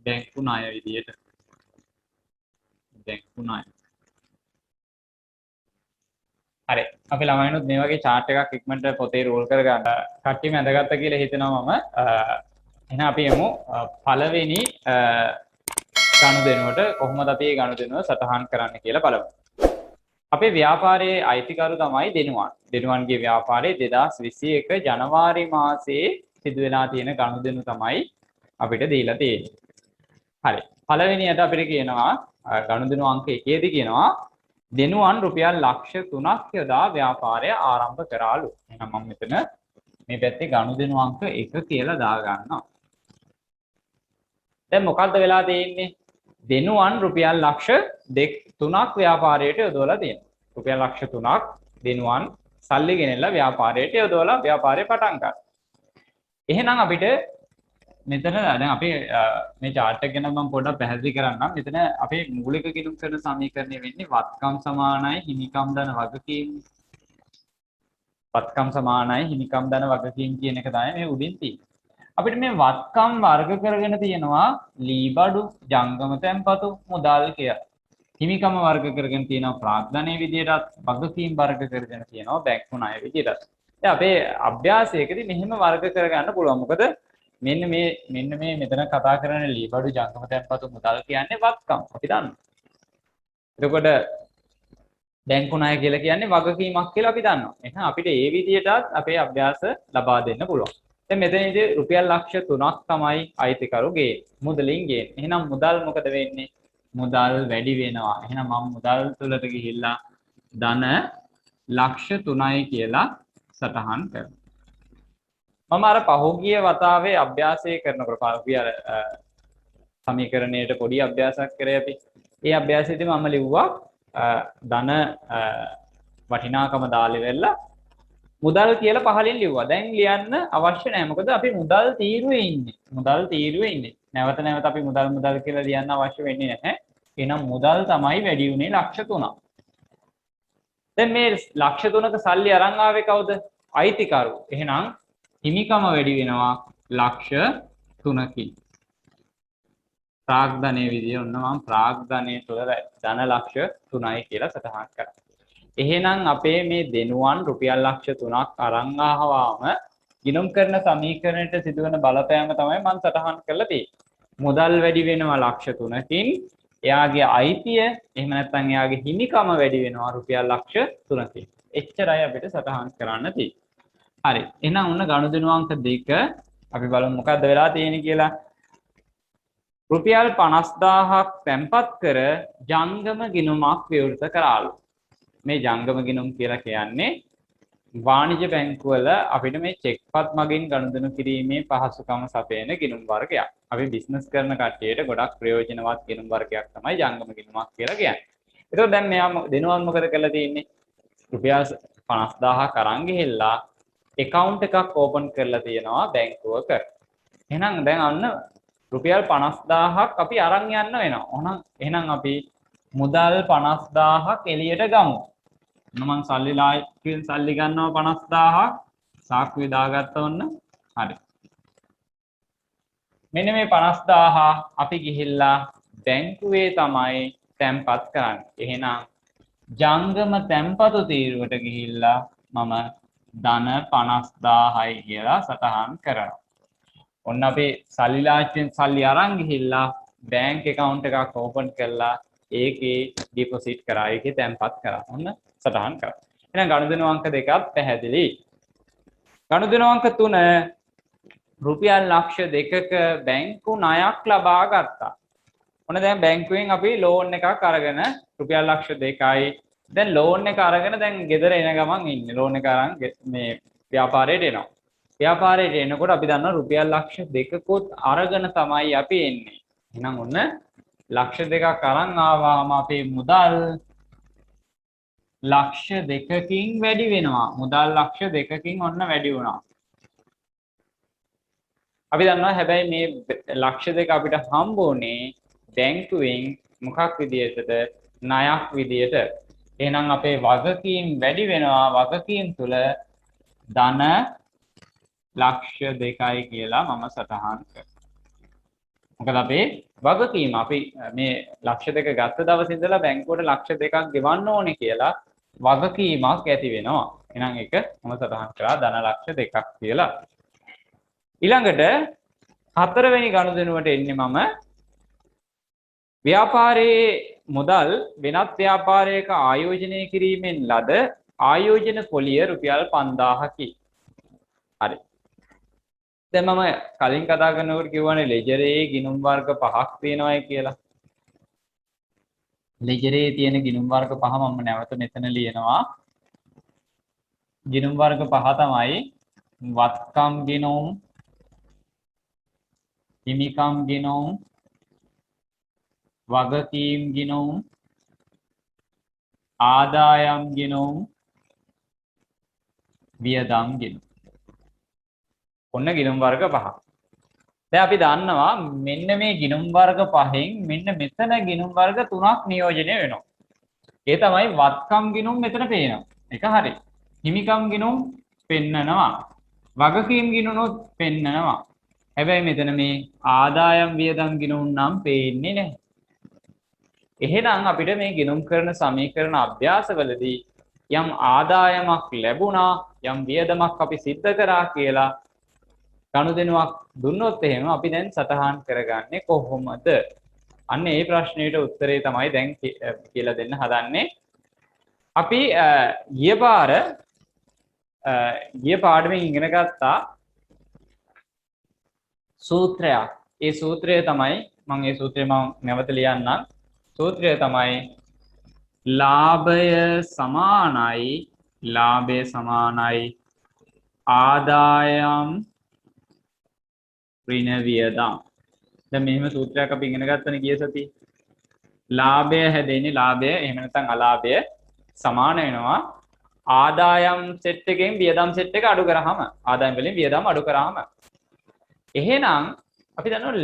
බැංකු ණය විදියට. බැංකු ණය. හරි. අපි ළමයිනුත් මේ වගේ chart එකක් ඉක්මනට පොතේ roll කරගන්න. කට්ටියම ඇඳගත්තා කියලා හිතනවා මම. එහෙනම් අපි යමු පළවෙනි ගනුදෙනුවට කොහොමද අපි මේ ගනුදෙනුව සටහන් කරන්න කියලා බලමු. අපේ ව්‍යාපාරයේ අයිතිකරු තමයි දෙනුවන්. දෙනුවන්ගේ ව්‍යාපාරයේ 2021 ජනවාරි මාසයේ සිදු වෙලා තියෙන ගනුදෙනු තමයි අපිට දීලා තියෙන්නේ. හරි. පළවෙනියට අපිට කියනවා ගනුදෙනු අංක 1 දී කියනවා දෙනුවන් රුපියල් ලක්ෂ 3ක් යොදා ව්‍යාපාරය ආරම්භ කරාලු. එහෙනම් මම මෙතන මේ පැත්තේ ගනුදෙනු අංක 1 කියලා දා ගන්නවා. දැන් මොකද්ද වෙලා තියෙන්නේ? දෙනුවන් රුපියල් ලක්ෂ 3ක් ව්‍යාපාරයට යොදවලා තියෙනවා. රුපියල් ලක්ෂ 3ක් දෙනුවන් සල්ලි ගෙනල්ලා ව්‍යාපාරයට යොදවලා ව්‍යාපාරය පටන් ගන්නවා. එහෙනම් අපිට මෙතන දැන් අපි මේ chart එක ගැන මම පොඩ්ඩක් පැහැදිලි කරන්නම්. මෙතන අපේ මූලික ගිණුම් කරන සමීකරණය වෙන්නේ වත්කම් සමානයි හිමිකම් ධන වගකීම්. වත්කම් සමානයි හිමිකම් ධන වගකීම් කියන එක තමයි මේ උඩින් තියෙන්නේ. අපිට මේ වත්කම් වර්ග කරගෙන තියෙනවා ලී බඩු, ජංගම තැන්පතු, මුදල් කියලා. හිමිකම වර්ග කරගෙන තියෙනවා ප්‍රාග්ධනයේ විදියටත්, වගකීම් වර්ග කරගෙන තියෙනවා බැංකු ණය විදියටත්. දැන් අපේ අභ්‍යාසයකදී මෙහෙම වර්ග කරගන්න පුළුවන්. මොකද මෙන්න මේ මෙතන කතා කරන ලී බඩු, ජංගම තැන්පතු, මුදල් කියන්නේ වත්කම්. අපි දන්නවා. එතකොට බැංකු ණය කියලා කියන්නේ වගකීමක් කියලා අපි දන්නවා. එහෙනම් අපිට මේ විදියටත් අපේ අභ්‍යාස ලබා දෙන්න පුළුවන්. දැන් මෙතනදී රුපියල් ලක්ෂ 3ක් තමයි අයිතිකරු ගේන්නේ. මුදලින් ගේන්නේ. එහෙනම් මුදල් මොකද වෙන්නේ? මුදල් වැඩි වෙනවා. එහෙනම් මම මුදල් තුලට ගිහිල්ලා ධන ලක්ෂ 3යි කියලා සටහන් කරනවා. මම අර පහෝගිය වතාවේ අභ්‍යාසය කරනකොට පහෝගිය අර සමීකරණයට පොඩි අභ්‍යාසයක් කරේ අපි. ඒ අභ්‍යාසයේදී මම ලිව්වා ධන වටිනාකම දාලා ඉවරලා මුදල් කියලා පහලින් ලිව්වා. දැන් ලියන්න අවශ්‍ය නැහැ. මොකද අපි මුදල් තීරුවේ ඉන්නේ. මුදල් තීරුවේ ඉන්නේ. නැවත නැවත අපි මුදල් කියලා ලියන්න අවශ්‍ය වෙන්නේ නැහැ. එහෙනම් මුදල් තමයි වැඩි උනේ ලක්ෂ 3ක්. දැන් මේ ලක්ෂ 3ක සල්ලි අරන් ආවේ කවුද? අයිතිකරු. එහෙනම් හිමිකම වැඩි වෙනවා ලක්ෂ 3කින්. ප්‍රාග්ධනයේ විදිය ඔන්න මම ප්‍රාග්ධනයේ තුල ධන ලක්ෂ 3යි කියලා සටහන් කරා. එහෙනම් අපේ මේ දෙනුවන් රුපියල් ලක්ෂ 3ක් අරන් ආවම ගිණුම් කරන සමීකරණයට සිදුවන බලපෑම තමයි මම සටහන් කරලා තියෙන්නේ. මුදල් වැඩි වෙනවා ලක්ෂ 3කින්. එයාගේ අයිතිය එහෙම නැත්නම් එයාගේ හිමිකම වැඩි වෙනවා රුපියල් ලක්ෂ 3කින්. එච්චරයි අපිට සටහන් කරන්න තියෙන්නේ. හරි. එහෙනම් ඔන්න ගනුදෙනු අංක 2 අපි බලමු මොකද්ද වෙලා තියෙන්නේ කියලා. රුපියල් 50000ක් තැන්පත් කර ජංගම ගිණුමක් විවෘත කරාලු. මේ ජංගම ගිණුම් කියලා කියන්නේ වාණිජ බැංකුවල අපිට මේ චෙක්පත් මගින් ගනුදෙනු කිරීමේ පහසුකම සපයන ගිණුම් වර්ගයක්. අපි බිස්නස් කරන කට්ටියට ගොඩක් ප්‍රයෝජනවත් ගිණුම් වර්ගයක් තමයි ජංගම ගිණුමක් කියලා කියන්නේ. ඒතකොට දැන් මෙයා දෙනුවන් මොකද කරලා තියෙන්නේ? රුපියල් 50000ක් අරන් ගිහිල්ලා account එකක් open කරලා තියෙනවා බැංකුවක. එහෙනම් දැන් අන්න රුපියල් 50000ක් අපි අරන් යන්න වෙනවා. එහෙනම් අපි මුදල් 50000ක් එළියට ගමු. මම සල්ලි ගන්නවා 50000ක් සාක්කුවේ දාගත්ත ඔන්න. හරි. මෙන්න මේ 50000 අපි ගිහිල්ලා බැංකුවේ තමයි තැන්පත් කරන්නේ. එහෙනම් ජංගම තැන්පතු තීරුවට ගිහිල්ලා මම ධන 50000යි කියලා සටහන් කරනවා. ඔන්න අපි සල්ලි සල්ලි අරන් ගිහිල්ලා බැංක් account එකක් open කරලා ඒකේ ඩිපොසිට් කරා. ඒකේ තැන්පත් කරා. ඔන්න සටහන් කරා. එහෙනම් ගනුදෙනු අංක 2ක් පැහැදිලි. ගනුදෙනු අංක 3 රුපියල් ලක්ෂ 2ක බැංකු ණයක් ලබා ගත්තා. ඔන්න දැන් බැංකුවෙන් අපි ලෝන් එකක් අරගෙන රුපියල් ලක්ෂ 2යි. දැන් ලෝන් එක අරගෙන දැන් ගෙදර එන ගමන් ඉන්නේ. ලෝන් එක අරන් මේ ව්‍යාපාරයට එනවා. ව්‍යාපාරයට එනකොට අපි දන්නවා රුපියල් ලක්ෂ 2කොත් අරගෙන තමයි අපි එන්නේ. එහෙනම් ඔන්න ලක්ෂ 2ක් අරන් ආවම අපේ මුදල් ලක්ෂ 2කින් වැඩි වෙනවා. මුදල් ලක්ෂ 2කින් ඔන්න වැඩි වුණා. අපි දන්නවා හැබැයි මේ ලක්ෂ 2 අපිට හම්බ වුණේ බැංකුවෙන් මොකක් විදියටද? ණයක් විදියට. එහෙනම් අපේ වගකීම් වැඩි වෙනවා. වගකීම් තුල ධන ලක්ෂ 2යි කියලා මම සටහන් කරනවා. මොකද අපේ වගකීම අපි මේ ලක්ෂ 2 ගත්ත දවසේ ඉඳලා බැංකුවට ලක්ෂ 2ක් ගෙවන්න ඕනේ කියලා වගකීමක් ඇති වෙනවා. එහෙනම් ඒක මම සටහන් කරා ධන ලක්ෂ 2ක් කියලා. ඊළඟට හතරවෙනි ගනුදෙනුවට එන්නේ මම ව්‍යාපාරයේ මුදල් වෙනත් ව්‍යාපාරයක ආයෝජනය කිරීමෙන් ලද ආයෝජන පොලිය රුපියල් 5000කි. හරි. දැන් මම කලින් කතා කරනකොට කිව්වනේ ලෙජරේ ගිණුම් වර්ග 5ක් තියෙනවායි කියලා. ලෙජරේ තියෙන ගිණුම් වර්ග 5 මම නැවත මෙතන ලියනවා. ගිණුම් වර්ග 5 තමයි වත්කම් ගිණුම්, හිමිකම් ගිණුම්, වගකීම් ගිණුම්, ආදායම් ගිණුම්, වියදම් ගිණුම්. ඔන්න ගිණුම් වර්ග 5. දැන් අපි දන්නවා මෙන්න මේ ගිණුම් වර්ග 5න් මෙන්න මෙතන ගිණුම් වර්ග 3ක් නියෝජනය වෙනවා. ඒ තමයි වත්කම් ගිණුම් මෙතන පේනවා. ඒක හරි. හිමිකම් ගිණුම් පෙන්නනවා. වගකීම් ගිණුනොත් පෙන්නනවා. හැබැයි මෙතන මේ ආදායම් වියදම් ගිණුම් නම් පේන්නේ නැහැ. එහෙනම් අපිට මේ ගිණුම් කරන සමීකරණ අභ්‍යාසවලදී යම් ආදායමක් ලැබුණා, යම් වියදමක් අපි සිද්ධ කරා කියලා ගනුදෙනුවක් දුන්නොත් එහෙම අපි දැන් සටහන් කරගන්නේ කොහොමද? අන්න ඒ ප්‍රශ්නෙට උත්තරේ තමයි දැන් කියලා දෙන්න හදන්නේ. අපි ගිය පාඩමෙන් ඉගෙන ගත්තා සූත්‍රයක්. ඒ සූත්‍රය තමයි මම නැවත ලියන්නම්. සූත්‍රය තමයි ලාභය සමානයි ආදායම් ඍණ වියදම්. දැන් මෙහෙම සූත්‍රයක් අපි ඉගෙන ගත්තනේ ගිය සතියේ. ලාභය හැදෙන්නේ ලාභය එහෙම නැත්නම් අලාභය සමාන වෙනවා ආදායම් සෙට් එකෙන් වියදම් සෙට් එක අඩු කරාම, ආදායම් වලින් වියදම් අඩු කරාම. එහෙනම් අපි දන්නවා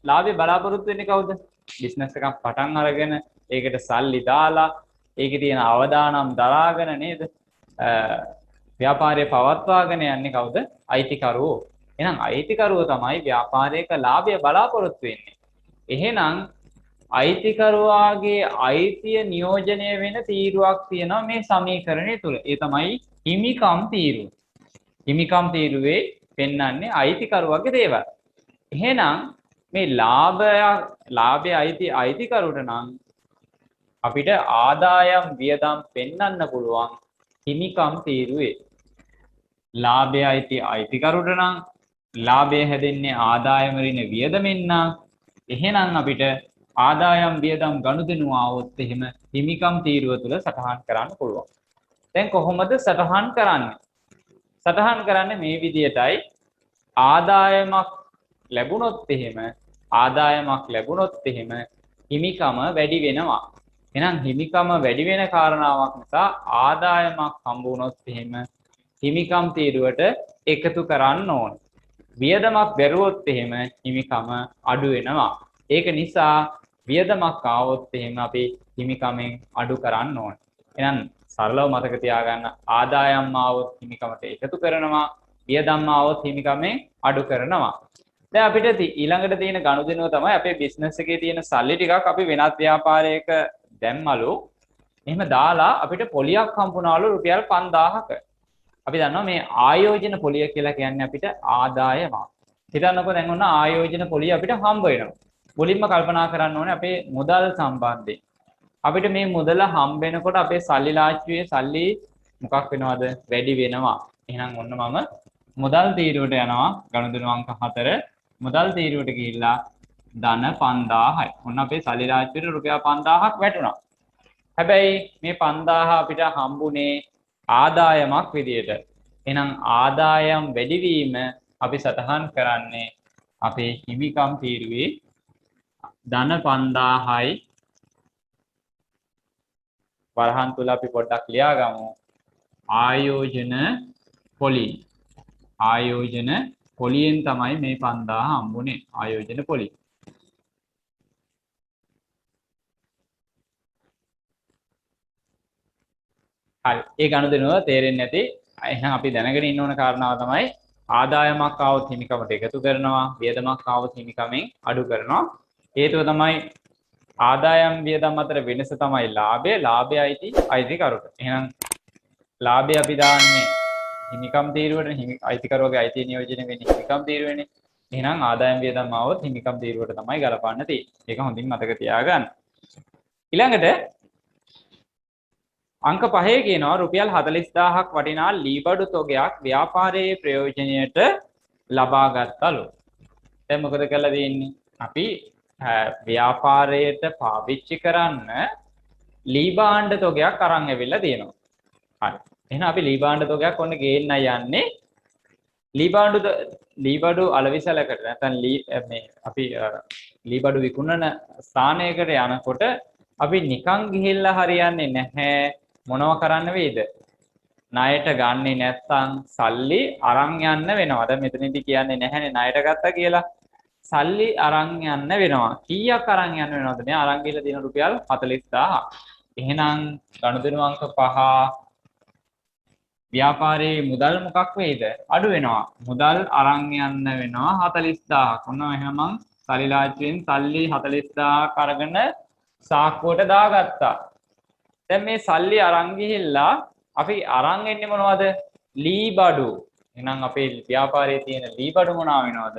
ලාභය බලාපොරොත්තු වෙන්නේ කවුද? බිස්නස් එකක් පටන් අරගෙන ඒකට සල්ලි දාලා ඒකේ තියෙන අවදානම් දරාගෙන නේද? ව්‍යාපාරය පවත්වාගෙන යන්නේ කවුද? අයිතිකරුවෝ. එහෙනම් අයිතිකරුවෝ තමයි ව්‍යාපාරයක ලාභය බලාපොරොත්තු වෙන්නේ. එහෙනම් අයිතිකරුවාගේ අයිතිය නියෝජනය වෙන තීරුවක් තියෙනවා මේ සමීකරණය තුල. ඒ තමයි හිමිකම් තීරුව. හිමිකම් තීරුවේ පෙන්වන්නේ අයිතිකරුවාගේ දේවල්. එහෙනම් මේ ලාභය අයිතිකරුට නම් අපිට ආදායම් වියදම් පෙන්වන්න පුළුවන් හිමිකම් තීරුවේ. ලාභය අයිතිකරුට නම් ලාභය හැදෙන්නේ ආදායම ඍණ වියදමෙන් නම් එහෙනම් අපිට ආදායම් වියදම් ගනුදෙනු ආවොත් එහෙම හිමිකම් තීරුව තුල සටහන් කරන්න පුළුවන්. දැන් කොහොමද සටහන් කරන්නේ? සටහන් කරන්නේ මේ විදිහටයි. ආදායමක් ලැබුණොත් එහෙම හිමිකම වැඩි වෙනවා. එහෙනම් හිමිකම වැඩි වෙන කාරණාවක් නිසා ආදායමක් හම්බ වුණොත් එහෙම හිමිකම් තීරුවට එකතු කරන්න ඕන. වියදමක් බැරුවොත් එහෙම හිමිකම අඩු වෙනවා. ඒක නිසා වියදමක් ආවොත් එහෙම අපි හිමිකමෙන් අඩු කරන්න ඕන. එහෙනම් සරලව මතක තියාගන්න ආදායම් ආවොත් හිමිකමට එකතු කරනවා, වියදම් ආවොත් හිමිකමෙන් අඩු කරනවා. දැන් අපිට ඊළඟට තියෙන ගනුදෙනුව තමයි අපේ බිස්නස් එකේ තියෙන සල්ලි ටිකක් අපි වෙනත් ව්‍යාපාරයක දැම්මලු. එහෙම දාලා අපිට පොලියක් හම්බුනාලු රුපියල් 5000ක. අපි දන්නවා මේ ආයෝජන පොලිය කියලා කියන්නේ අපිට ආදායමක්. හිතන්නකෝ දැන් ඔන්න ආයෝජන පොලිය අපිට හම්බ වෙනවා. මුලින්ම කල්පනා කරන්න ඕනේ අපේ මුදල් සම්බන්ධයෙන්. අපිට මේ මුදල හම්බ වෙනකොට අපේ සල්ලි ලාච්චුවේ සල්ලි මොකක් වෙනවද? වැඩි වෙනවා. එහෙනම් ඔන්න මම මුදල් තීරුවට යනවා. ගනුදෙනු අංක 4 මුදල් තීරුවට ගිහිල්ලා ධන 5000යි. ඔන්න අපේ සල්ලි ලාච්චුවේ රුපියල් 5000ක් වැටුණා. හැබැයි මේ 5000 අපිට හම්බුනේ ආදායමක් විදියට. එහෙනම් ආදායම් වැඩිවීම අපි සටහන් කරන්නේ අපේ හිමිකම් තීරුවේ ධන 5000යි වරහන් තුල අපි පොඩ්ඩක් ලියාගමු. ආයෝජන පොලියෙන් තමයි මේ 5000 හම්බුනේ. ආයෝජන පොලිය. හරි. ඒ ගනුදෙනුව තේරෙන්නේ නැති. එහෙනම් අපි දැනගෙන ඉන්න ඕන කාරණාව තමයි ආදායමක් ආවොත් හිමිකමට එකතු කරනවා, වියදමක් ආවොත් හිමිකමෙන් අඩු කරනවා. හේතුව තමයි ආදායම් වියදම් අතර වෙනස තමයි ලාභය. ලාභය අයිතිකරුට. එහෙනම් ලාභය අපි දාන්නේ හිමිකම් තීරුවට. අයිතිකරුවගේ අයිතිය නියෝජනය වෙන්නේ හිමිකම් තීරුවේනේ. එහෙනම් ආදායම් වියදම් ආවොත් හිමිකම් තීරුවට තමයි ගලපන්න තියෙන්නේ. ඒක හොඳින් මතක තියාගන්න. ඊළඟට අංක 5 කියනවා රුපියල් 40000ක් වටිනා ලීබඩු තොගයක් ව්‍යාපාරයේ ප්‍රයෝජනයට ලබා ගත්තලු. දැන් මොකද කරලා තියෙන්නේ? අපි ව්‍යාපාරයට පාවිච්චි කරන්න ලී භාණ්ඩ තොගයක් අරන් ඇවිල්ලා තියෙනවා. හරි. එහෙනම් අපි ලී භාණ්ඩ තොගයක් ඔන්න ගේන්න යන්නේ ලීබඩු අලවිසලකට නැත්නම් අපි ලීබඩු විකුණන ස්ථානයකට යනකොට අපි නිකන් ගිහිල්ලා හරියන්නේ නැහැ. මොනව කරන්න වෙයිද? ණයට ගන්නෙ නැත්නම් සල්ලි අරන් යන්න වෙනවා. දැන් මෙතනදී කියන්නේ නැහැනේ ණයට ගත්තා කියලා. සල්ලි අරන් යන්න වෙනවා. කීයක් අරන් යන්න වෙනවද? මේ අරන් ගිහලා තියෙන රුපියල් 40000. එහෙනම් ගනුදෙනු අංක 5 ව්‍යාපාරයේ මුදල් මොකක් වෙයිද? අඩු වෙනවා. මුදල් අරන් යන්න වෙනවා 40000ක්. ඔන්න එහෙනම් මං සල්ලි ලාච්චුවෙන් සල්ලි 40000ක් අරගෙන සාක්කුවට දාගත්තා. දැන් මේ සල්ලි අරන් ගිහිල්ලා අපි අරන් එන්නේ මොනවද? ලී බඩු. එහෙනම් අපේ ව්‍යාපාරයේ තියෙන ලී බඩු මොනවා වෙනවද?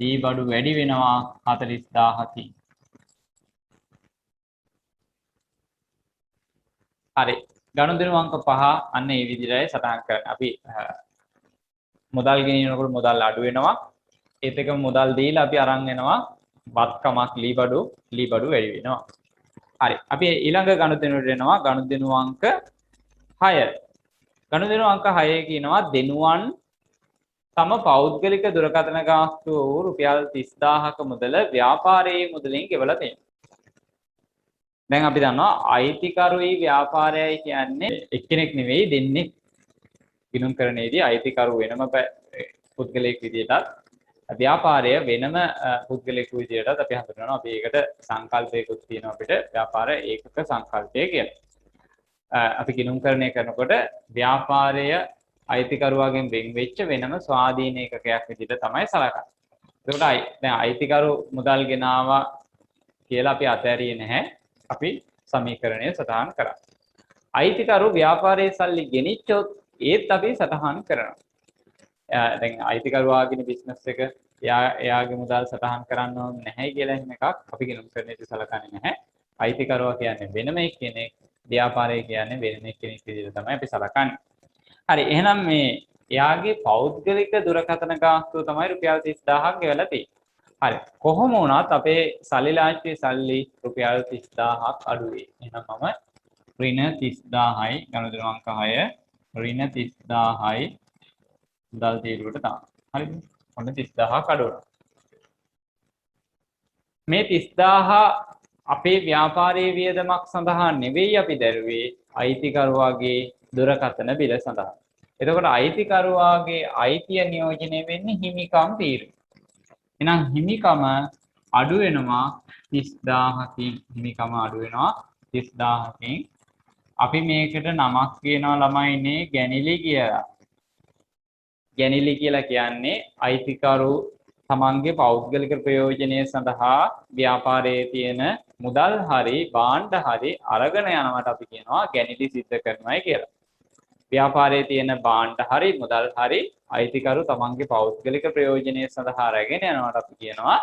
ලී බඩු වැඩි වෙනවා 40000කින්. හරි. ගනුදෙනු අංක 5 අන්න ඒ විදිහටයි සටහන් කරන්නේ. අපි මුදල් ගෙනියනකොට මුදල් අඩු වෙනවා. ඒත් එකම මුදල් දීලා අපි අරන් එනවා වත්කමක් ලී බඩු වැඩි වෙනවා. හරි. අපි ඊළඟ ගනුදෙනුවට එනවා ගනුදෙනු අංක 6. ගනුදෙනු අංක 6 කියනවා දෙනුවන් තම පෞද්ගලික දුරකථන ගාස්තුව වූ රුපියල් 30000ක මුදල ව්‍යාපාරයේ මුදලින් ගෙවලා තියෙනවා. දැන් අපි දන්නවා අයිතිකරුයි ව්‍යාපාරයයි කියන්නේ එක්කෙනෙක් නෙවෙයි දෙන්නේ. ගිණුම් කරන්නේදී අයිතිකරු වෙනම පුද්ගලයෙක් විදියටත් ව්‍යාපාරය වෙනම පුද්ගලයෙකු විදියටත් අපි හඳුන්වනවා. අපි ඒකට සංකල්පයකුත් තියෙනවා අපිට ව්‍යාපාර ඒකක සංකල්පය කියලා. අපි ගිණුම් කරණය කරනකොට ව්‍යාපාරය අයිතිකරුවාගෙන් වෙන් වෙච්ච වෙනම ස්වාධීන ඒකකයක් විදිහට තමයි සලකන්නේ. ඒකට දැන් අයිතිකරු මුදල් ගෙනාවා කියලා අපි අතහැරියේ නැහැ. අපි සමීකරණය සටහන් කරා. අයිතිකරු ව්‍යාපාරයේ සල්ලි ගෙනිච්චොත් ඒත් අපි සටහන් කරනවා. දැන් අයිතිකරුවාගේ බිස්නස් එක එයාගේ මුදල් සටහන් කරන්න ඕනේ නැහැ කියලා එහෙම එකක් අපි ගණන් කරන්නේදී සලකන්නේ නැහැ. අයිතිකරුවා කියන්නේ වෙනම කෙනෙක්, ව්‍යාපාරය කියන්නේ වෙනම කෙනෙක් විදිහට තමයි අපි සලකන්නේ. හරි එහෙනම් මේ එයාගේ පෞද්ගලික දුරකථන ගාස්තුව තමයි රුපියල් 30000ක් ගෙවලා තියෙන්නේ. හරි කොහොම වුණත් අපේ සල්ලි ලාංඡුවේ සල්ලි රුපියල් 30000ක් අඩු වෙයි. එහෙනම් මම ඍණ 30000යි ගණදෙන අංක 6 ඍණ 30000යි මුදල් තීරුවට දාන්න. හරිද? ඔන්න 30000ක් අඩු වෙනවා. මේ 30000 අපේ ව්‍යාපාරයේ වියදමක් සඳහා නෙවෙයි අපි දරුවේ අයිතිකරුවාගේ දුරකථන බිල සඳහා. එතකොට අයිතිකරුවාගේ අයිතිය නියෝජනය වෙන්නේ හිමිකම් තීරුව. එහෙනම් හිමිකම අඩු වෙනවා 30000කින්. හිමිකම අඩු වෙනවා 30000කින්. අපි මේකට නමක් කියනවා ළමයිනේ ගැනිලි කියලා. ගැනිලි කියලා කියන්නේ අයිතිකරු තමන්ගේ පෞද්ගලික ප්‍රයෝජනය සඳහා ව්‍යාපාරයේ තියෙන මුදල් හරි භාණ්ඩ හරි අරගෙන යනවට අපි කියනවා ගැනිලි සිද්ධ කරනවායි කියලා. ව්‍යාපාරයේ තියෙන භාණ්ඩ හරි මුදල් හරි අයිතිකරු තමන්ගේ පෞද්ගලික ප්‍රයෝජනය සඳහා අරගෙන යනවට අපි කියනවා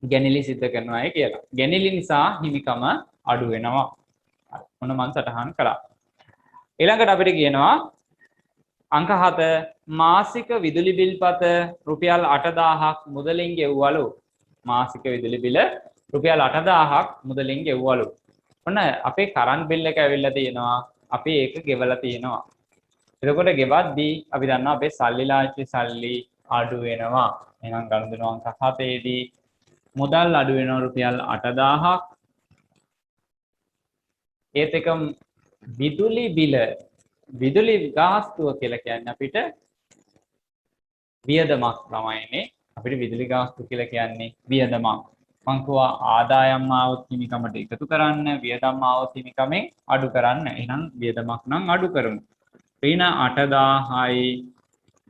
ගැනිලි සිද්ධ කරනවායි කියලා. ගැනිලි නිසා හිමිකම අඩු වෙනවා. මොන මං සටහන් කළා. ඊළඟට අපිට කියනවා අංක 7 මාසික විදුලි බිල්පත රුපියල් 8000ක් මුදලින් ගෙව්වලු. මාසික විදුලි බිල රුපියල් 8000ක් මුදලින් ගෙව්වලු. ඔන්න අපේ කරන්ට් බිල් එක ඇවිල්ලා තියෙනවා. අපි ඒක ගෙවලා තියෙනවා. එතකොට ගෙවද්දී අපි දන්නවා අපේ සල්ලි ලාංඡුවේ සල්ලි අඩු වෙනවා. එහෙනම් ගණන් අංක 7 දී මුදල් අඩු වෙනවා රුපියල් 8000ක්. ඒත් එකම විදුලි බිල විදුලි ගාස්තුව කියලා කියන්නේ අපිට වියදමක් ළමයිනේ. අපිට විදුලි ගාස්තුව කියලා කියන්නේ වියදමක්. මං කිව්වා ආදායම් ආවොත් හිමිකමට එකතු කරන්න, වියදම් ආවොත් හිමිකමෙන් අඩු කරන්න. එහෙනම් වියදමක් නම් අඩු කරමු. ඍණ 8000යි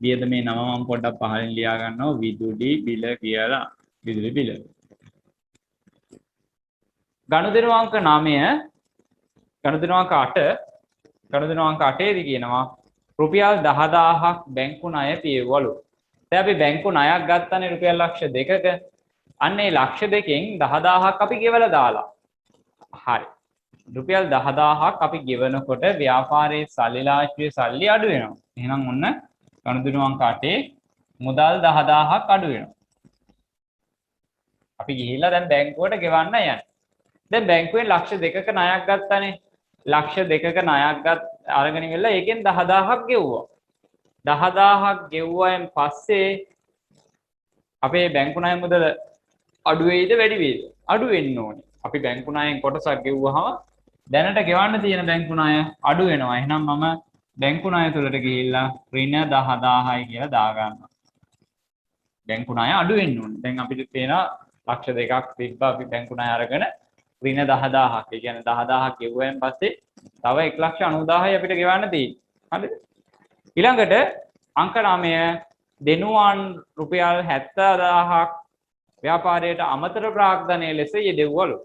වියදමේ නම මම පොඩ්ඩක් පහලින් ලියා ගන්නවා විදුලි බිල කියලා. විදුලි බිල. ගනුදෙනු අංක 9 ගනුදෙනු අංක 8 ගනුදෙනු අංක 8 දී කියනවා රුපියල් 10000ක් බැංකු ණය පියවලු. දැන් අපි බැංකු ණයක් ගත්තනේ රුපියල් ලක්ෂ 2ක. අන්න ඒ ලක්ෂ 2කින් 10000ක් අපි ගෙවලා දාලා. හරි. රුපියල් 10000ක් අපි ගෙවනකොට ව්‍යාපාරයේ සල්ලි ලාංඡුවේ සල්ලි අඩු වෙනවා. එහෙනම් ඔන්න ගනුදෙනු අංක 8 මුදල් 10000ක් අඩු වෙනවා. අපි ගිහිල්ලා දැන් බැංකුවට ගෙවන්න යන්නේ. දැන් බැංකුවෙන් ලක්ෂ 2ක ණයක් ගත්තානේ. ලක්ෂ 2ක ණයක් අරගෙන ඉවිල්ලා ඒකෙන් 10000ක් ගෙවුවා. 10000ක් ගෙවුවයින් පස්සේ අපේ බැංකු ණය මුදල අඩු වෙයිද වැඩි වෙයිද? අඩු වෙන්න ඕනේ. අපි බැංකු ණයෙන් කොටසක් ගෙවුවාම දැනට ගෙවන්න තියෙන බැංකු ණය අඩු වෙනවා. එහෙනම් මම බැංකු ණය තුලට ගිහිල්ලා ඍණ 10000යි කියලා දාගන්නවා. බැංකු ණය අඩු වෙන්න ඕනේ. දැන් අපිට තියෙනවා ලක්ෂ 2ක් තිබ්බා අපි බැංකු ණය අරගෙන ඍණ 10000ක්. ඒ කියන්නේ 10000ක් ගෙවුවෙන් පස්සේ තව 1,90,000යි අපිට ගෙවන්න තියෙන්නේ. හරිද? ඊළඟට අංක 9 දෙනුවන් රුපියල් 70000ක් ව්‍යාපාරයට අමතර ප්‍රාග්ධනය ලෙස යෙදෙව්වලු.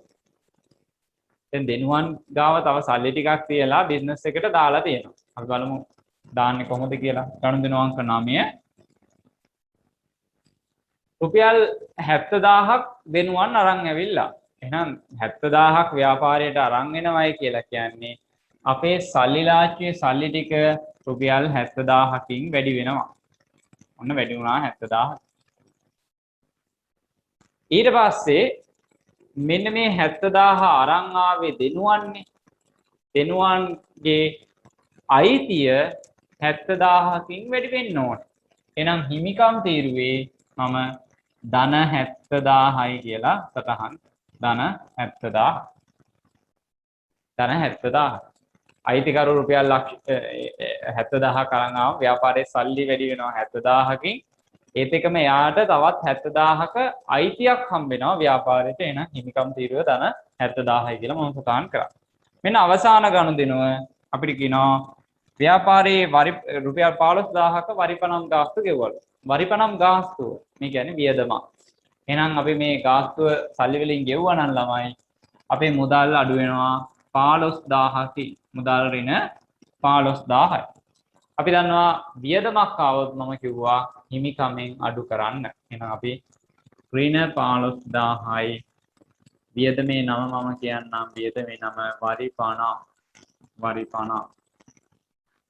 දැන් දෙනුවන් ගාව තව සල්ලි ටිකක් තියලා බිස්නස් එකට දාලා තියෙනවා. අපි බලමු දාන්නේ කොහොමද කියලා. ගනුදෙනු අංක 9 රුපියල් 70000ක් දෙනුවන් අරන් ඇවිල්ලා. එහෙනම් 70000ක් ව්‍යාපාරයට අරන් එනවයි කියලා කියන්නේ අපේ සල්ලි ලාංඡුවේ සල්ලි ටික රුපියල් 70000කින් වැඩි වෙනවා. ඔන්න වැඩි වුණා 70000. ඊට පස්සේ මෙන්න මේ 70000 අරන් ආවේ දෙනුවන්නේ. දෙනුවන්ගේ අයිතිය 70000කින් වැඩි වෙන්න ඕනේ. එහෙනම් හිමිකම් තීරුවේ මම ධන 70000යි කියලා සටහන් ධන 70000 ධන 70000 අයිතිකරු රුපියල් 70000ක් අරන් ආව ව්‍යාපාරයේ සල්ලි වැඩි වෙනවා 70000කින් ඒත් එකම එයාට තවත් 70000ක අයිතියක් හම්බ වෙනවා ව්‍යාපාරයට එන හිමිකම් තීරුව ධන 70000යි කියලා මම සටහන් කරා. මෙන්න අවසාන ගනුදෙනුව අපිට කියනවා ව්‍යාපාරයේ රුපියල් 15000ක වරිපනම් ගාස්තු ගෙවුවලු. වරිපනම් ගාස්තුව මේ කියන්නේ වියදමක්. එහෙනම් අපි මේ ගාස්තුව සල්ලි වලින් ගෙවුවා නම් ළමයි අපේ මුදල් අඩු වෙනවා 15000කි. මුදල් ඍණ 15000යි. අපි දන්නවා වියදමක් ආවොත් මම කිව්වා හිමිකමෙන් අඩු කරන්න. එහෙනම් අපි ඍණ 15000යි වියදමේ නම මම කියන්නම්. වියදමේ නම වරිපණ.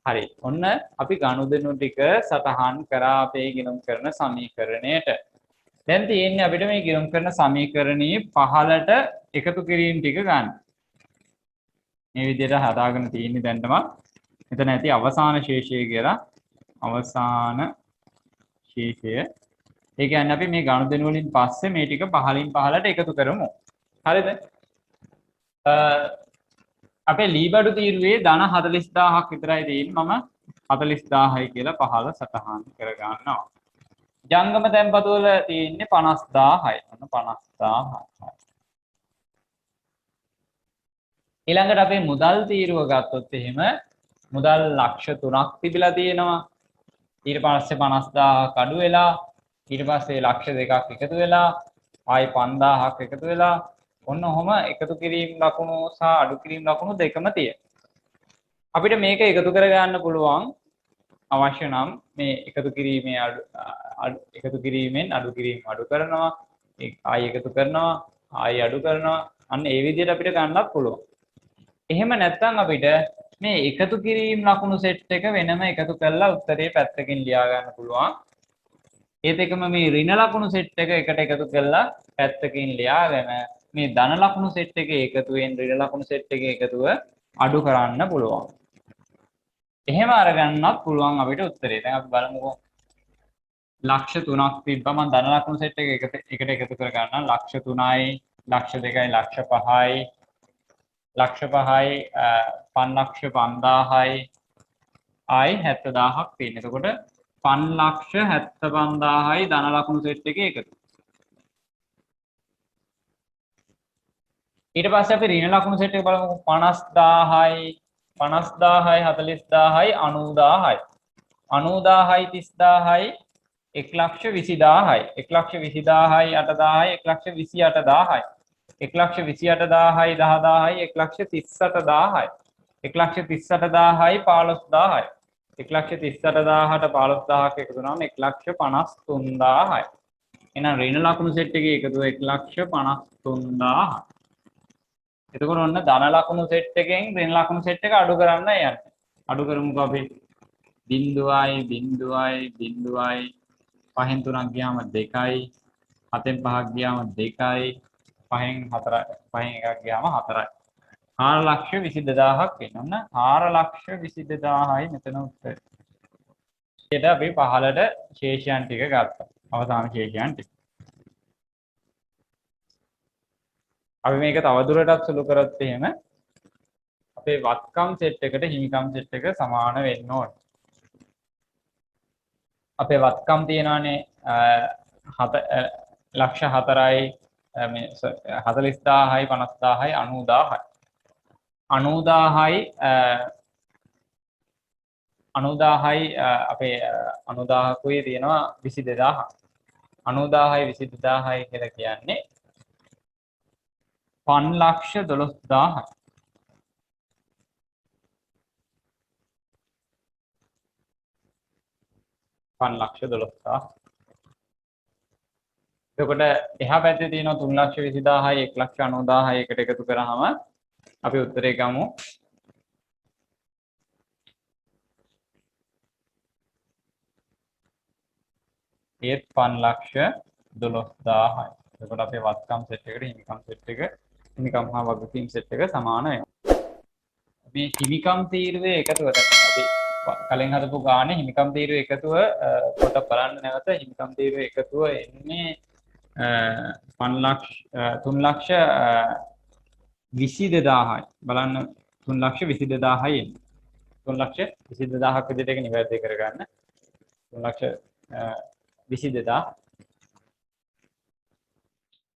හරි. ඔන්න අපි ගනුදෙනු ටික සටහන් කරා අපේ ගිණුම් කරන සමීකරණයට. දැන් තියෙන්නේ අපිට මේ ගිණුම් කරන සමීකරණයේ පහළට එකතු කිරීම ටික ගන්න. මේ විදිහට හදාගෙන තියෙන්නේ දැන්ටම මෙතන ඇති අවසාන ශේෂය කියලා. අවසාන ශේෂය. ඒ කියන්නේ අපි මේ ගනුදෙනු වලින් පස්සේ මේ ටික පහළින් පහළට එකතු කරමු. හරිද? අපේ ලීබඩු තීරුවේ ධන 40000ක් විතරයි තියෙන්නේ. මම 40000යි කියලා පහළ සටහන් කර ගන්නවා. ජංගම තැන්පතු වල තියෙන්නේ 50000යි. ඔන්න 50000යි. ඊළඟට අපේ මුදල් තීරුව ගත්තොත් එහෙම මුදල් ලක්ෂ 3ක් තිබිලා තියෙනවා. ඊට පස්සේ 50000ක් අඩු වෙලා ඊට පස්සේ ලක්ෂ 2ක් එකතු වෙලා ආයි 5000ක් එකතු වෙලා ඔන්න ඔහොම එකතු කිරීම ලකුණු සහ අඩු කිරීම ලකුණු දෙකම තියෙනවා. අපිට මේක එකතු කර ගන්න පුළුවන් අවශ්‍ය නම් මේ එකතු කිරීමේ එකතු කිරීමෙන් අඩු කිරීම අඩු කරනවා ආයි එකතු කරනවා ආයි අඩු කරනවා අන්න ඒ විදිහට අපිට ගන්නත් පුළුවන්. එහෙම නැත්නම් අපිට මේ එකතු කිරීම ලකුණු සෙට් එක වෙනම එකතු කරලා උත්තරේ පැත්තකින් ලියා ගන්න පුළුවන්. ඒත් එකම මේ ඍණ ලකුණු සෙට් එක එකට එකතු කරලා පැත්තකින් ලියාගෙන මේ ධන ලකුණු සෙට් එකේ එකතුවෙන් ඍණ ලකුණු සෙට් එකේ එකතුව අඩු කරන්න පුළුවන්. එහෙම අරගන්නත් පුළුවන් අපිට උත්තරේ. දැන් අපි බලමුකෝ. ලක්ෂ 3ක් තිබ්බම මම ධන ලකුණු සෙට් එක එකට එකතු කර ගන්නම්. ලක්ෂ 3යි, ලක්ෂ 2යි, ලක්ෂ 5යි, ලක්ෂ 5යි, 5,50,000යි, ආයි 70000ක් තියෙන. එතකොට 5,75,000යි ධන ලකුණු සෙට් එකේ එකතු. ඊට පස්සේ අපි ඍණ ලකුණු සෙට් එක බලමුකෝ. 50,000යි, 40,000යි, 90000යි, 30000යි, 30000යි, 1,20,000යි, 1,20,000යි, 8,000යි, 1,28,000යි, 1,28,000යි, 10,000යි, 1,38,000යි, 1,38,000යි, 15,000යි, 1,38,000ට 15,000ක් එකතු වුණාම 1,53,000යි. එහෙනම් ඍණ ලකුණු සෙට් එකේ එකතුව 1,53,000යි. එතකොට ඔන්න ධන ලකුණු සෙට් එකෙන් ඍණ ලකුණු සෙට් එක අඩු කරන්න යන්නේ. අඩු කරමුකෝ අපි 0යි 0යි 0යි 5න් 3ක් ගියාම 2යි 7න් 5ක් ගියාම 2යි 5න් 4යි 5න් 1ක් ගියාම 4යි 4,22,000ක් වෙනවා. 4,22,000යි මෙතන උත්තරේ. ඊට අපි පහළට ශේෂයන් ටික ගත්තා. අවසාන ශේෂයන් ටික. අපි මේක තවදුරටත් සුළු කරත් එහෙම අපේ වත්කම් සෙට් එකට හිමිකම් සෙට් එක සමාන වෙන්න ඕනේ. අපේ වත්කම් තියෙනවානේ ලක්ෂ 4යි මේ 40,000යි 50,000යි 90,000යි 90,000යි අපේ 90,000කුයි තියෙනවා 22,000 90,000යි 22,000යි කියලා කියන්නේ 5,12,000යි. එතකොට එහා පැත්තේ තියෙනවා 3,20,000යි 1,90,000යි එකට එකතු කරාම අපි උත්තරේ ගමු. ඒත් 5,12,000යි. එතකොට අපේ වත්කම් සෙට් එකට හිමිකම් සෙට් එක හිමිකම් හා වගකීම් සෙට් එක සමාන වෙනවා. මේ හිමිකම් තීරුවේ එකතුව අපි කලින් හදපු ගානේ හිමිකම් තීරුවේ එකතුව පොඩ්ඩක් බලන්න නැවත. හිමිකම් තීරුවේ එකතුව එන්නේ 3,22,000යි. බලන්න 3,22,000යි එන්නේ. 3,22,000ක් විදිහට ඒක නිවැරදි කරගන්න. 3,22,000